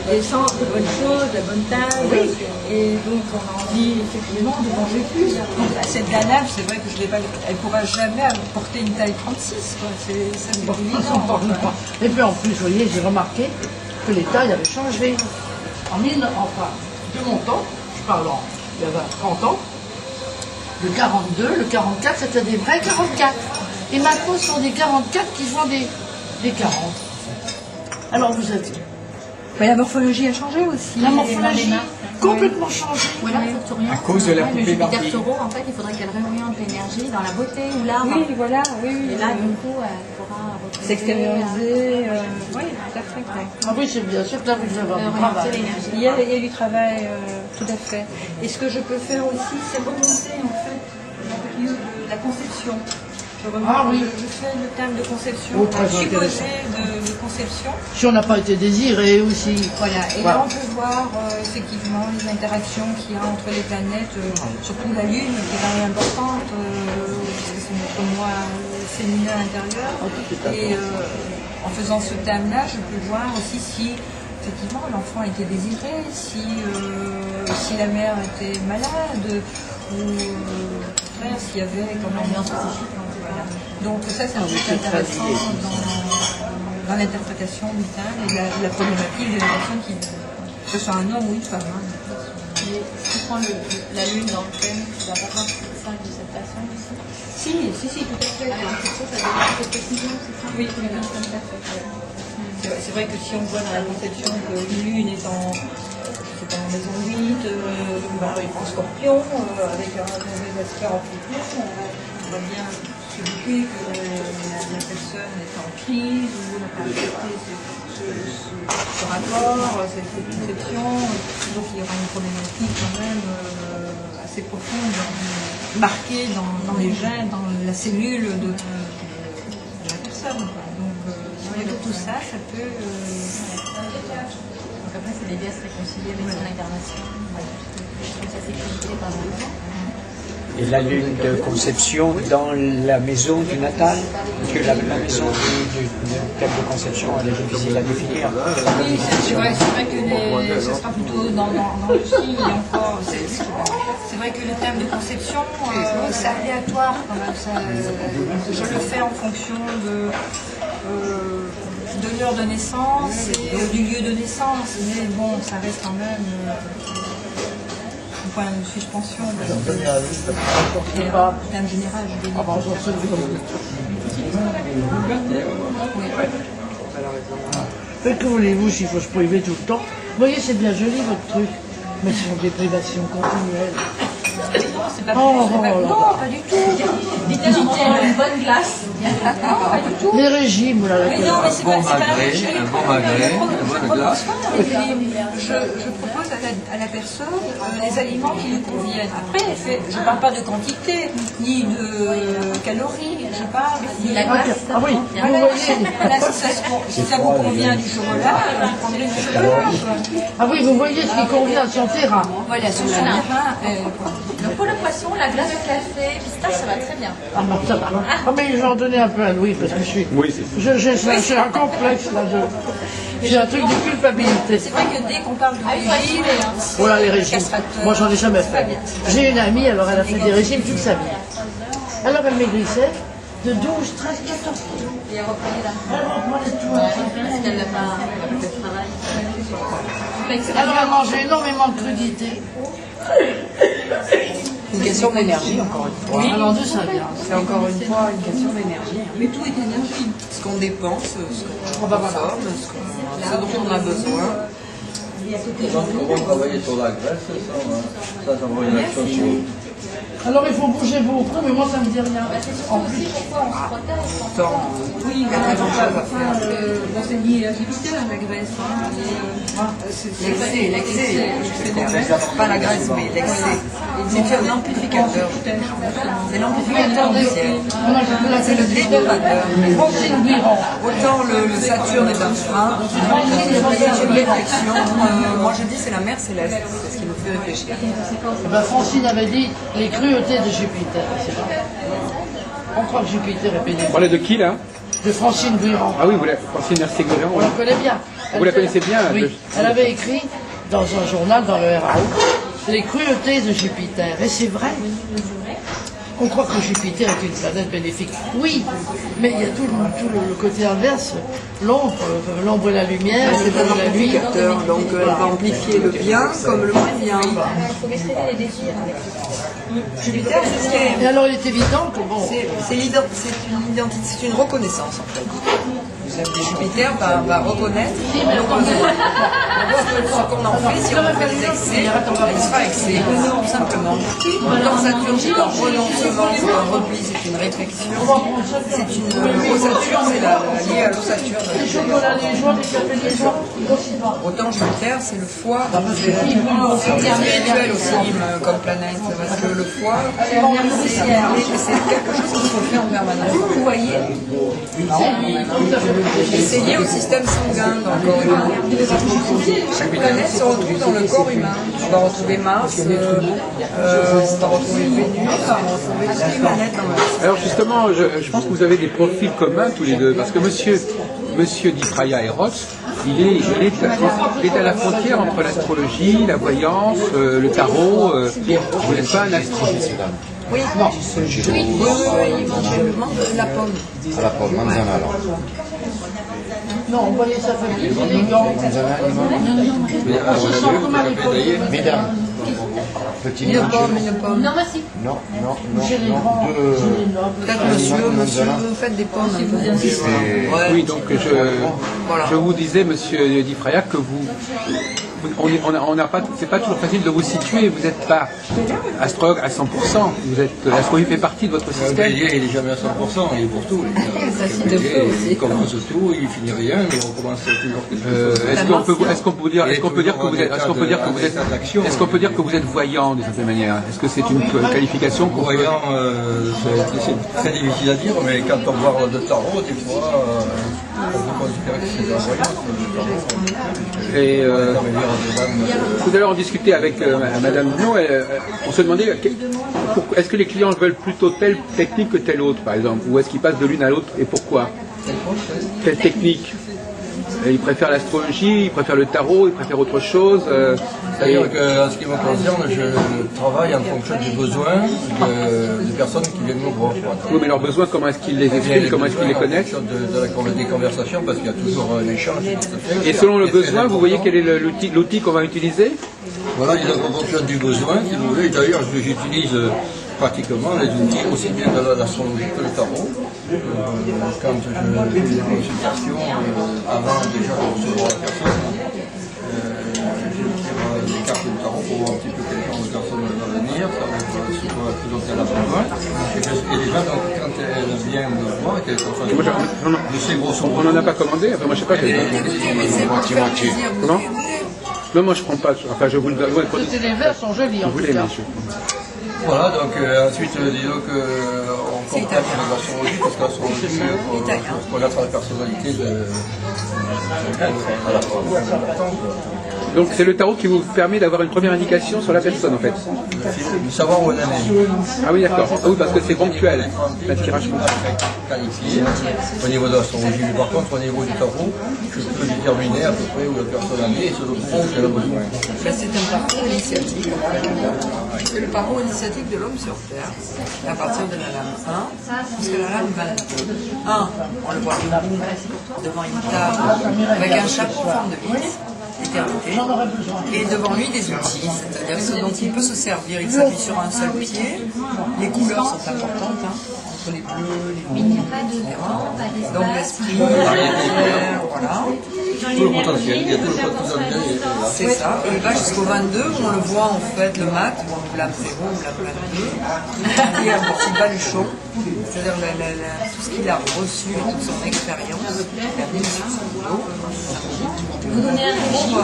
des sens, de bonnes choses, de la bonne taille. Et donc, on a envie, effectivement, de manger plus. Donc, cette dame, c'est vrai que je l'ai pas, elle ne pourra jamais porter une taille 36. Quoi. Ça, c'est évident. Et puis en plus, vous voyez, j'ai remarqué que les tailles avaient changé. De mon temps, je parle il y a 30 ans, le 42, le 44, c'était des vrais 44. Et maintenant, ce sont des 44 qui font des 40. Alors vous êtes... Mais la morphologie a changé aussi. La morphologie complètement changée. Voilà, il faut que tu orientes. À cause de la Le poupée Jupiter Barbie. taureau, en fait, il faudrait qu'elle réoriente l'énergie dans la beauté ou l'art. Oui, voilà, oui. Et là, du coup, elle pourra retrouver, S'extérioriser, oui, tout à fait. Ah oui, c'est bien sûr que là, vous avez un orienter travail. l'énergie. Il y a du travail, tout à fait. Et ce que je peux faire aussi, c'est remonter en fait le lieu de la conception. Je fais le thème de conception, Oh, très supposé de conception. Si on n'a pas été désiré aussi. Voilà, et là on peut voir effectivement les interactions qu'il y a entre les planètes, surtout la Lune qui est quand même importante, parce que c'est notre moi féminin intérieur. Et en faisant ce thème-là, je peux voir aussi si effectivement l'enfant était désiré, si la mère était malade, ou s'il y avait comme ambiance psychique. Voilà. Donc ça c'est un peu intéressant dans l'interprétation du thème et de la problématique de la personne qui... que ce soit un homme ou une femme. Hein. Mais si tu prends la lune dans le thème, tu vas pas voir ça de cette façon aussi. Si, tout à fait. Alors, ça donne cette précision, c'est ça? Oui, comme ça, fait. c'est vrai que si on voit dans la conception que une lune est en maison 8, en scorpion, avec un mauvais aspect en futur, on va bien se douter que la personne est en crise ou n'a pas accepté ce rapport, cette conception, donc il y aura une problématique quand même assez profonde, marquée dans les gènes, dans la cellule de la personne. Donc c'est vrai que tout ça, ça peut... Donc après, c'est l'aider à se réconcilier avec son incarnation, avec sa sécurité par exemple. Et la lune de conception dans la maison du natal, parce que la maison du thème de conception, elle est difficile à définir. Oui, c'est vrai que ce sera plutôt dans le signe et encore. C'est vrai que le thème de conception, c'est aléatoire quand même. Je le fais en fonction de l'heure de naissance et du lieu de naissance, mais bon, ça reste quand même un point de suspension. Thème général, je vais Mais que voulez-vous s'il faut se priver tout le temps? Vous voyez, c'est bien joli votre truc, mais c'est une déprivation continuelle. C'est pas Oh, non, pas du tout. Dites-nous une bonne glace. Non, pas du tout. Les régimes, là, Mais non, mais c'est pas la magret, logique. un bon magret, une bonne glace. Je propose à la personne les aliments qui lui conviennent. Après, je ne parle pas de quantité, ni de calories, je parle de La glace. Ah oui, vous voyez. Voilà, si ça vous convient du chocolat, vous prendrez du chocolat. Ah oui, vous voyez ce qui convient à son terrain. Voilà, sur le terrain. Donc pour le poisson, la glace de café, pistache, ça va très bien. Ah, bah, ça va. Ah, mais je vais en donner un peu à Louis, parce que je suis... Oui, c'est J'ai un complexe, là, j'ai un truc de culpabilité. C'est vrai que dès qu'on parle de régime, Voilà les régimes. Moi, j'en ai jamais fait. J'ai une amie, alors elle a fait des régimes toute sa vie. Alors elle maigrissait de 12, 13, 14 kilos. Et elle reprenait là. Elle reprenait tout. Parce qu'elle n'a pas le travail. Alors elle mangeait énormément de crudités. Une question d'énergie, encore une fois. Alors d'où ça vient? C'est encore une fois une question d'énergie. mais tout est énergie. Ce qu'on dépense, ce qu'on consomme, ce dont on a besoin. Comment travailler sur la graisse, ça envoie une action sur vous. Alors il faut bouger beaucoup, mais moi ça me dit rien. C'est aussi pourquoi on se protège. Oui, c'est lié à Jupiter, la Grèce. L'excès, pas la graisse, mais l'excès. C'est un amplificateur. C'est l'amplificateur du ciel. C'est le détonateur. Francine Guiron. Autant le Saturne est un frein, c'est une réflexion. Moi je dis c'est la mer céleste, c'est ce qui nous fait réfléchir. Eh ben, Francine avait dit les cruautés de Jupiter. C'est vrai. On croit que Jupiter est Vous bénéfique. parlez de qui là? De Francine Guiron. Ah oui, vous la pensez Mercé-Guérin. On la connaît bien. Vous la connaissez bien? Oui. Elle avait écrit dans un journal, dans le RAO, les cruautés de Jupiter. Et c'est vrai. On croit que Jupiter est une planète bénéfique. Oui, mais il y a tout le côté inverse. L'ombre et la lumière, C'est un amplificateur, donc elle va amplifier le bien comme le moins bien. Il faut maîtriser les désirs avec ça. Jupiter, c'est ce qui est. Et alors il est évident que bon, C'est une identité, c'est une reconnaissance en fait. Jupiter va reconnaître ce qu'on en fait, si on en fait des excès, il sera excès, tout simplement. Dans Saturne, c'est un renoncement, c'est un repli, c'est une réflexion. C'est une Saturne, c'est lié à l'Osaturne. les chocolats, les joies, les cafés, les joies, aussi pas. Autant Jupiter, c'est le foie, c'est spirituel aussi comme planète, parce que le foie, c'est quelque chose qu'il faut faire en permanence. Vous voyez, c'est lié au système sanguin dans le corps humain. Chaque planète se retrouve dans le corps humain. On va retrouver Mars, on va retrouver Vénus, on va retrouver toutes les planètes dans le... Alors justement, je pense que vous avez des profils communs tous les deux, parce que monsieur Difraya et Roth, il est à la frontière entre l'astrologie, la voyance, le tarot. Vous n'êtes pas un astrologue. Oui, non. Oui, éventuellement la pomme. À la pomme, manzana alors. Non, on voyait sa famille, les gants. Mesdames, petit Une pomme. Non, moi si. Non, non, non, J'ai les non, grands, deux. j'ai les nobles. Peut-être monsieur, faites des pommes. Un peu. Et Oui, donc je vous disais, monsieur Di Fraya, que on n'a pas, c'est pas toujours facile de vous situer. Vous n'êtes pas astrologue à 100%. Vous êtes, l'astrologie fait partie de votre Un système. bélier, il n'est jamais à 100%, il est pour tout. Un bélier, il commence tout, il finit rien, mais il recommence toujours quelque chose. Est-ce qu'on peut dire que vous êtes voyant d'une certaine manière? Est-ce que c'est une qualification qu'on peut... Voyant, c'est très difficile à dire, mais quand on voit le tarot, des fois, on peut considérer que c'est un voyant. Et tout à l'heure, on discutait avec Madame Dino, on se demandait est-ce que les clients veulent plutôt telle technique que telle autre, par exemple, ou est-ce qu'ils passent de l'une à l'autre et pourquoi? Quelle technique? Ils préfèrent l'astrologie, ils préfèrent le tarot, ils préfèrent autre chose. C'est-à-dire qu'en ce qui me concerne, je travaille en fonction des besoins des personnes qui viennent me voir. Oui, mais leurs besoins, comment est-ce qu'ils les expriment, comment est-ce qu'ils les connaissent? Des conversations, parce qu'il y a toujours un échange. Et selon le besoin, vous voyez quel est l'outil qu'on va utiliser? Voilà, il y a en fonction du besoin, si vous voulez. D'ailleurs, j'utilise pratiquement les outils aussi bien de l'astrologie que le tarot. Quand je fais des consultations, avant déjà de recevoir la personne, je tire des cartes du tarot pour voir un petit peu quel genre de personne va venir, savoir ce dont elle a besoin. Et déjà, donc, quand elle vient me voir, qu'elle je sais grosso modo. On n'en a pas commandé, enfin moi je sais pas. moitié-moitié. Comment? Non, moi je prends pas. Enfin, je vous le donne. Les verres sont jolis en Vous tout voulez, cas. monsieur. Voilà, donc ensuite, disons qu'on comprend avec l'astrologie, parce que l'astrologie, pour connaître la personnalité Donc c'est le tarot qui vous permet d'avoir une première indication sur la personne en fait. de savoir où elle en est. Ah oui, d'accord. Ah oui, parce que c'est ponctuel, la tirage ponctuel. Qualifié au niveau de l'astrologie. Mais par contre, au niveau du tarot, je peux déterminer à peu près où la personne en est et selon ce qu'elle a besoin. Ben, c'est un parcours initiatique. C'est le parcours initiatique de l'homme sur Terre, à partir de la lame 1 jusqu'à la lame 22. 1, on le voit devant une table avec un chapeau en forme de vis, l'éternité, et devant lui des outils, c'est-à-dire ce dont il peut se servir. Il s'appuie sur un seul pied, les couleurs sont importantes, entre les bleus, les rouges, etc. Donc l'esprit, la lumière, voilà. Tout le potentiel, il y a tout le potentiel. C'est ça, et il va jusqu'au 22 où on le voit en fait le mat, ou lame 0 ou lame 22, et un petit baluchon, c'est-à-dire tout ce qu'il a reçu et toute son expérience, il a mis sur son boulot.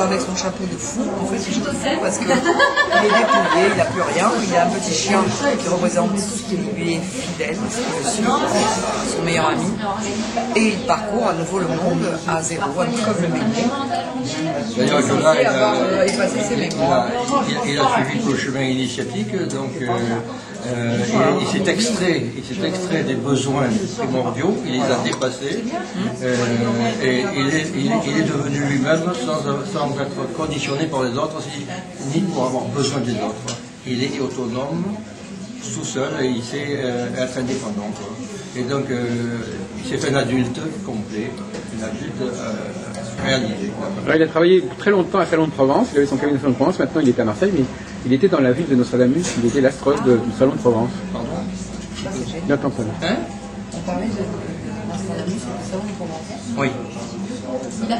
Avec son chapeau de fou, en fait il est fou parce qu'il est dépouillé, il n'a plus rien, il a un petit chien qui représente tout ce qui lui est fidèle, son meilleur ami, et il parcourt à nouveau le monde à zéro, un peu comme le métier. D'ailleurs, que là, Il avoir effacé ses mémoires. il a suivi tout le chemin initiatique, donc il s'est extrait des besoins primordiaux, il les a dépassés, et il est devenu lui-même sans être conditionné par les autres, ni pour avoir besoin des autres. Il est autonome, tout seul, et il sait être indépendant. Quoi. Et donc, il s'est fait un adulte complet, un adulte réalisé. Alors, il a travaillé très longtemps à Salon de Provence, il avait son cabinet à Salon de Provence, maintenant il est à Marseille, mais il était dans la ville de Nostradamus, il était l'astrologue du Salon de Provence. Pardon? Bien entendu. Hein? On parlait de Nostradamus et du Salon de Provence. Oui. Il a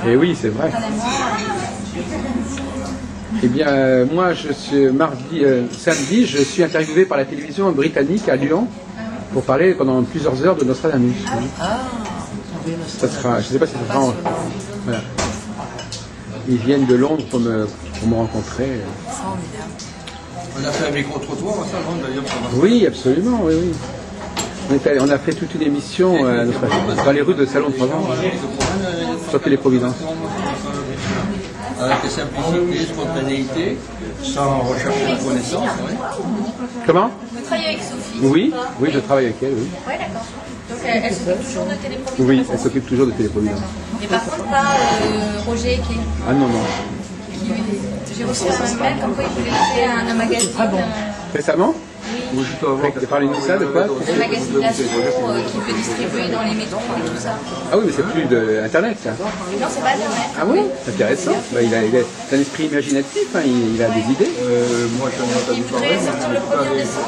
fait Et oui, c'est vrai. Eh bien, moi, je suis samedi, je suis interviewé par la télévision britannique à Lyon pour parler pendant plusieurs heures de Nostradamus. Ça sera, je ne sais pas si ça sera voilà. Ils viennent de Londres pour me rencontrer. On a fait un micro-trottoir à Salon d'ailleurs. Oui, absolument, oui, oui. On a fait toute une émission dans les rues de Salon de Provence, sur Téléprovidence. Avec simplicité, spontanéité, sans rechercher de connaissances. Oui. Comment? Vous travaillez avec Sophie? Oui, oui, je travaille avec elle, oui. Oui, d'accord. Donc elle s'occupe toujours de Téléprovidence? Oui, elle s'occupe toujours de Téléprovidence. Et par contre, pas Roger qui est... Ah non, non. J'ai reçu un mail comme quoi il voulait créer un magazine. Récemment? Oui, Parlez-nous de ça, de quoi? Le magazine de l'astro qui peut distribuer dans les métros et tout ça. Ah oui, mais c'est plus de Internet, ça. Non, c'est pas Internet. Ah oui, c'est intéressant. Bah, il a un esprit imaginatif, hein, il a des idées. Il voudrait sortir le 1er décembre.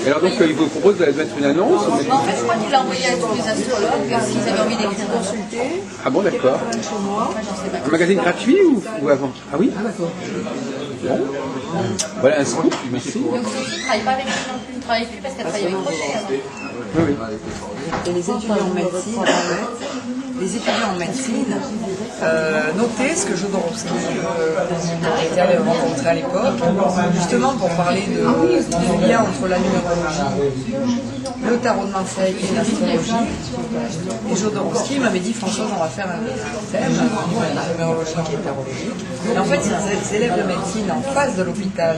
Et alors donc, il vous propose de mettre une annonce ou mettre- En fait, je crois qu'il a envoyé à tous les astrologues s'ils avaient envie d'écrire consulter. Ah bon, d'accord. Un magazine gratuit ou avant? Ah oui. Bon. Voilà un scoop, merci. Donc Sophie ne travaille pas avec lui non plus, ne travaille avec lui parce qu'elle travaille avec Roger avant. Oui, oui. Et les étudiants en médecine, en fait, les étudiants en médecine notaient ce que Jodorowsky était allé rencontrer à l'époque, justement pour parler du lien entre la numérologie, le tarot de Marseille et l'astrologie. Et Jodorowsky m'avait dit, Françoise, on va faire un thème, numérologique et tarologique. Et en fait, ces élèves de médecine en face de l'hôpital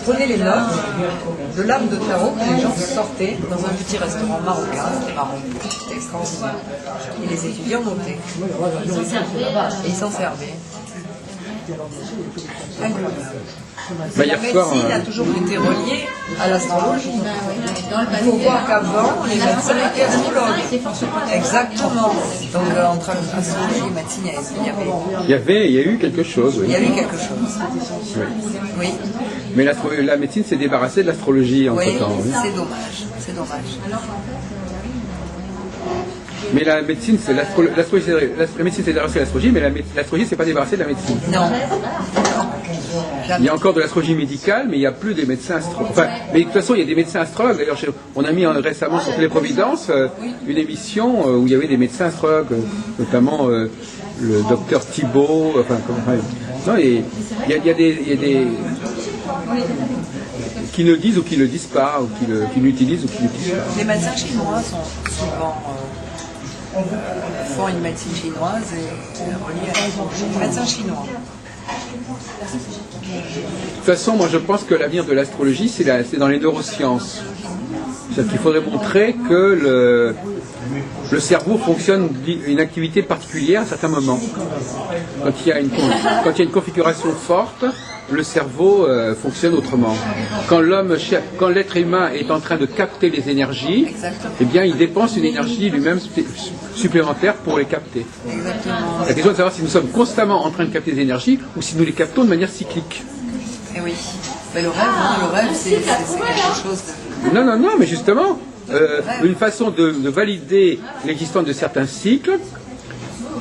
prenaient les notes de l'âme de tarot que les gens sortaient dans un petit restaurant marocain, c'était marrant, c'était extraordinaire. Et les étudiants notaient. Et ils s'en servaient. Incroyable. Bah, La hier soir, médecine a toujours été reliée à l'astrologie. Il faut voir qu'avant, les médecins étaient astrologues. Exactement. Donc entre astrologie et médecine, il y a eu quelque chose, oui. il y a eu quelque chose. Oui. Oui, Mais la médecine s'est débarrassée de l'astrologie oui, entre-temps. Oui. c'est dommage. C'est dommage. Mais la médecine, c'est l'astrologie, la médecine s'est débarrassée de l'astrologie, mais l'astrologie s'est pas débarrassée de la médecine. Non. Il y a encore de l'astrologie médicale, mais il n'y a plus des médecins astrologues. Enfin, mais de toute façon, il y a des médecins astrologues. D'ailleurs, on a mis récemment sur Téléprovidence une émission où il y avait des médecins astrologues, notamment le docteur Thibault. Non, et il y a des qui ne disent ou qui ne le disent pas, ou qui l'utilisent ou qui ne l'utilisent pas. Les médecins chinois sont souvent font une médecine chinoise et reliée à l'astrologie. Les médecins chinois. De toute façon, moi je pense que l'avenir de l'astrologie, c'est dans les neurosciences. C'est-à-dire qu'il faudrait montrer que le cerveau fonctionne une activité particulière à certains moments. Quand il y a une configuration forte, le cerveau fonctionne autrement. Quand l'être humain est en train de capter les énergies, eh bien il dépense une énergie lui-même supplémentaire pour les capter. Exactement. La question est de savoir si nous sommes constamment en train de capter des énergies ou si nous les captons de manière cyclique. Et oui. Mais le rêve, c'est quelque chose de... Non, mais justement, une façon de valider l'existence de certains cycles,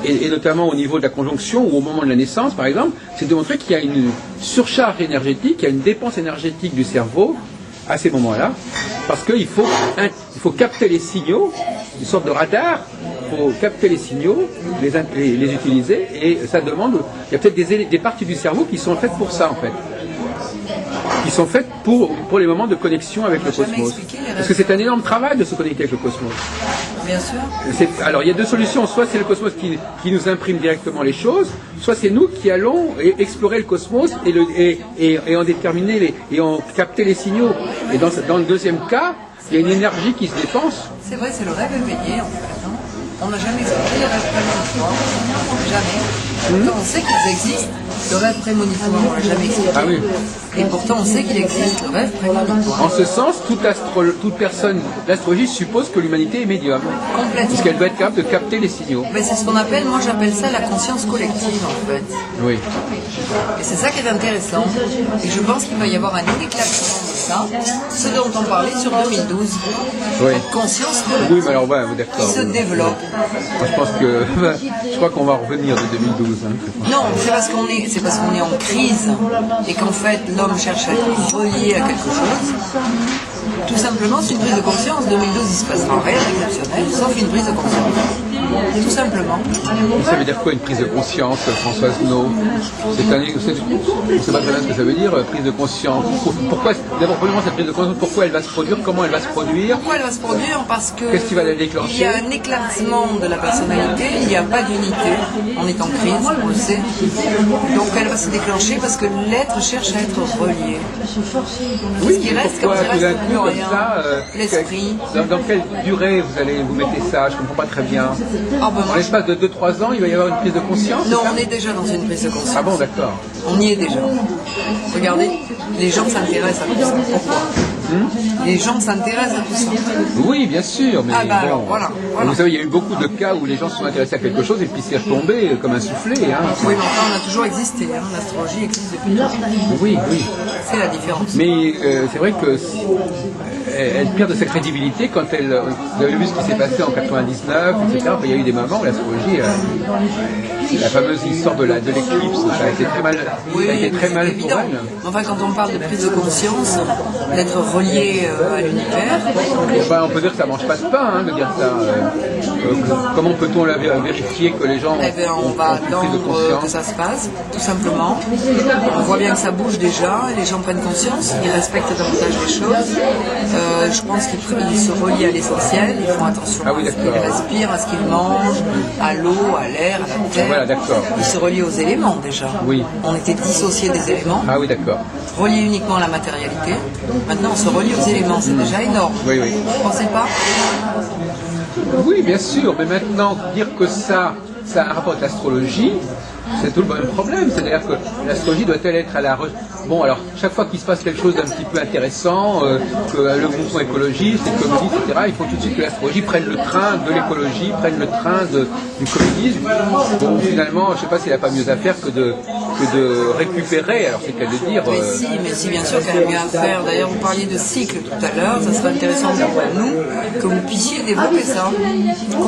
et notamment au niveau de la conjonction ou au moment de la naissance, par exemple, c'est de montrer qu'il y a une surcharge énergétique, qu'il y a une dépense énergétique du cerveau à ces moments-là, parce qu'il faut capter les signaux, une sorte de radar, il faut capter les signaux, les utiliser, et ça demande, il y a peut-être des parties du cerveau qui sont faites pour ça, en fait. Qui sont faites pour les moments de connexion avec le cosmos. Parce que c'est un énorme travail de se connecter avec le cosmos. Bien sûr. Alors il y a deux solutions, soit c'est le cosmos qui nous imprime directement les choses, soit c'est nous qui allons explorer le cosmos et en déterminer et en capter les signaux. Et dans le deuxième cas, il y a une énergie qui se dépense. C'est vrai, c'est le rêve éveillé en fait. Hein. On n'a jamais expliqué les rêves prémonitoires. Jamais. Pourtant, on sait qu'ils existent. Le rêve prémonitoire, on l'a jamais expliqué. Ah oui. Et pourtant, on sait qu'il existe le rêve prémonitoire. En ce sens, toute personne d'astrologie suppose que l'humanité est médium. Complètement. Parce qu'elle doit être capable de capter les signaux. Mais c'est ce qu'on appelle, moi j'appelle ça la conscience collective en fait. Oui. Et c'est ça qui est intéressant. Et je pense qu'il va y avoir un éclatement de ça, ce dont on parlait sur 2012. Oui. Conscience collective. Oui, mais alors, ouais, d'accord. Qui se développe. Moi, je crois qu'on va revenir de 2012. Hein. Non, c'est parce qu'on est en crise et qu'en fait l'homme cherche à être relié à quelque chose. Tout simplement, c'est une prise de conscience. 2012, il se passera rien d'exceptionnel, sauf une prise de conscience. Tout simplement. Ça veut dire quoi une prise de conscience, Françoise No? On ne sait pas très bien ce que ça veut dire, prise de conscience. Pourquoi, d'abord, premièrement, cette prise de conscience, pourquoi elle va se produire? Comment elle va se produire? Pourquoi elle va se produire? Parce que qu'est-ce qui va la déclencher? Il y a un éclatement de la personnalité, il n'y a pas d'unité, on est en crise, on le sait. Donc elle va se déclencher parce que l'être cherche à être relié. Oui, ce qui reste, pourquoi quand il tout d'un reste coup, plus comme rien, ça, l'esprit. Dans quelle durée vous mettez ça? Je ne comprends pas très bien. En l'espace de 2-3 ans, il va y avoir une prise de conscience? Non, on est déjà dans une prise de conscience. Ah bon, d'accord. On y est déjà. Regardez, les gens s'intéressent à tout ça. Pourquoi? Les gens s'intéressent à tout ça. Oui, bien sûr, mais Ah bah bon, alors, voilà. vous savez, il y a eu beaucoup de cas où les gens se sont intéressés à quelque chose et puis c'est retombé comme un soufflé. Hein. Oui, mais enfin, on a toujours existé. Hein. L'astrologie existe depuis longtemps. Oui, oui. C'est la différence. Mais c'est vrai que elle perd de sa crédibilité quand elle. Vous avez vu ce qui s'est passé en 99, etc. Il y a eu des moments où l'astrologie, la fameuse histoire de l'éclipse, ça a été très mal, Oui, ça a été très c'est mal évident. pour elle. Enfin, quand on parle de prise de conscience, d'être relié à l'univers, Enfin, on peut dire que ça mange pas de pain, hein, de dire ça. Comment peut-on vérifier que les gens eh bien, on va ont une prise de attendre conscience? que ça se passe, tout simplement. On voit bien que ça bouge déjà, les gens prennent conscience, ils respectent davantage les choses. Je pense qu'ils se relient à l'essentiel, ils font attention Ah oui, à ce qu'ils d'accord. respirent, à ce qu'ils mangent, à l'eau, à l'air, à la terre. Voilà, d'accord. Ils se relient aux éléments déjà. Oui. On était dissociés des éléments, Ah oui, d'accord. reliés uniquement à la matérialité. Maintenant, on se relie aux éléments, c'est déjà énorme. Oui, oui. Vous pensez pas? Oui, bien sûr, mais maintenant, dire que ça a un rapport avec l'astrologie, c'est tout le même problème. C'est-à-dire que l'astrologie doit-elle être à la... Bon, alors, chaque fois qu'il se passe quelque chose d'un petit peu intéressant, que le mouvement écologiste, les communistes, etc., il faut tout de suite que l'astrologie prenne le train de l'écologie, prenne le train du communisme. Bon, finalement, je ne sais pas s'il n'y a pas mieux à faire que de récupérer, alors c'est qu'à le dire... Mais si, bien sûr qu'il y a mieux à faire. D'ailleurs, vous parliez de cycle tout à l'heure, ça serait intéressant pour nous que vous puissiez développer ça.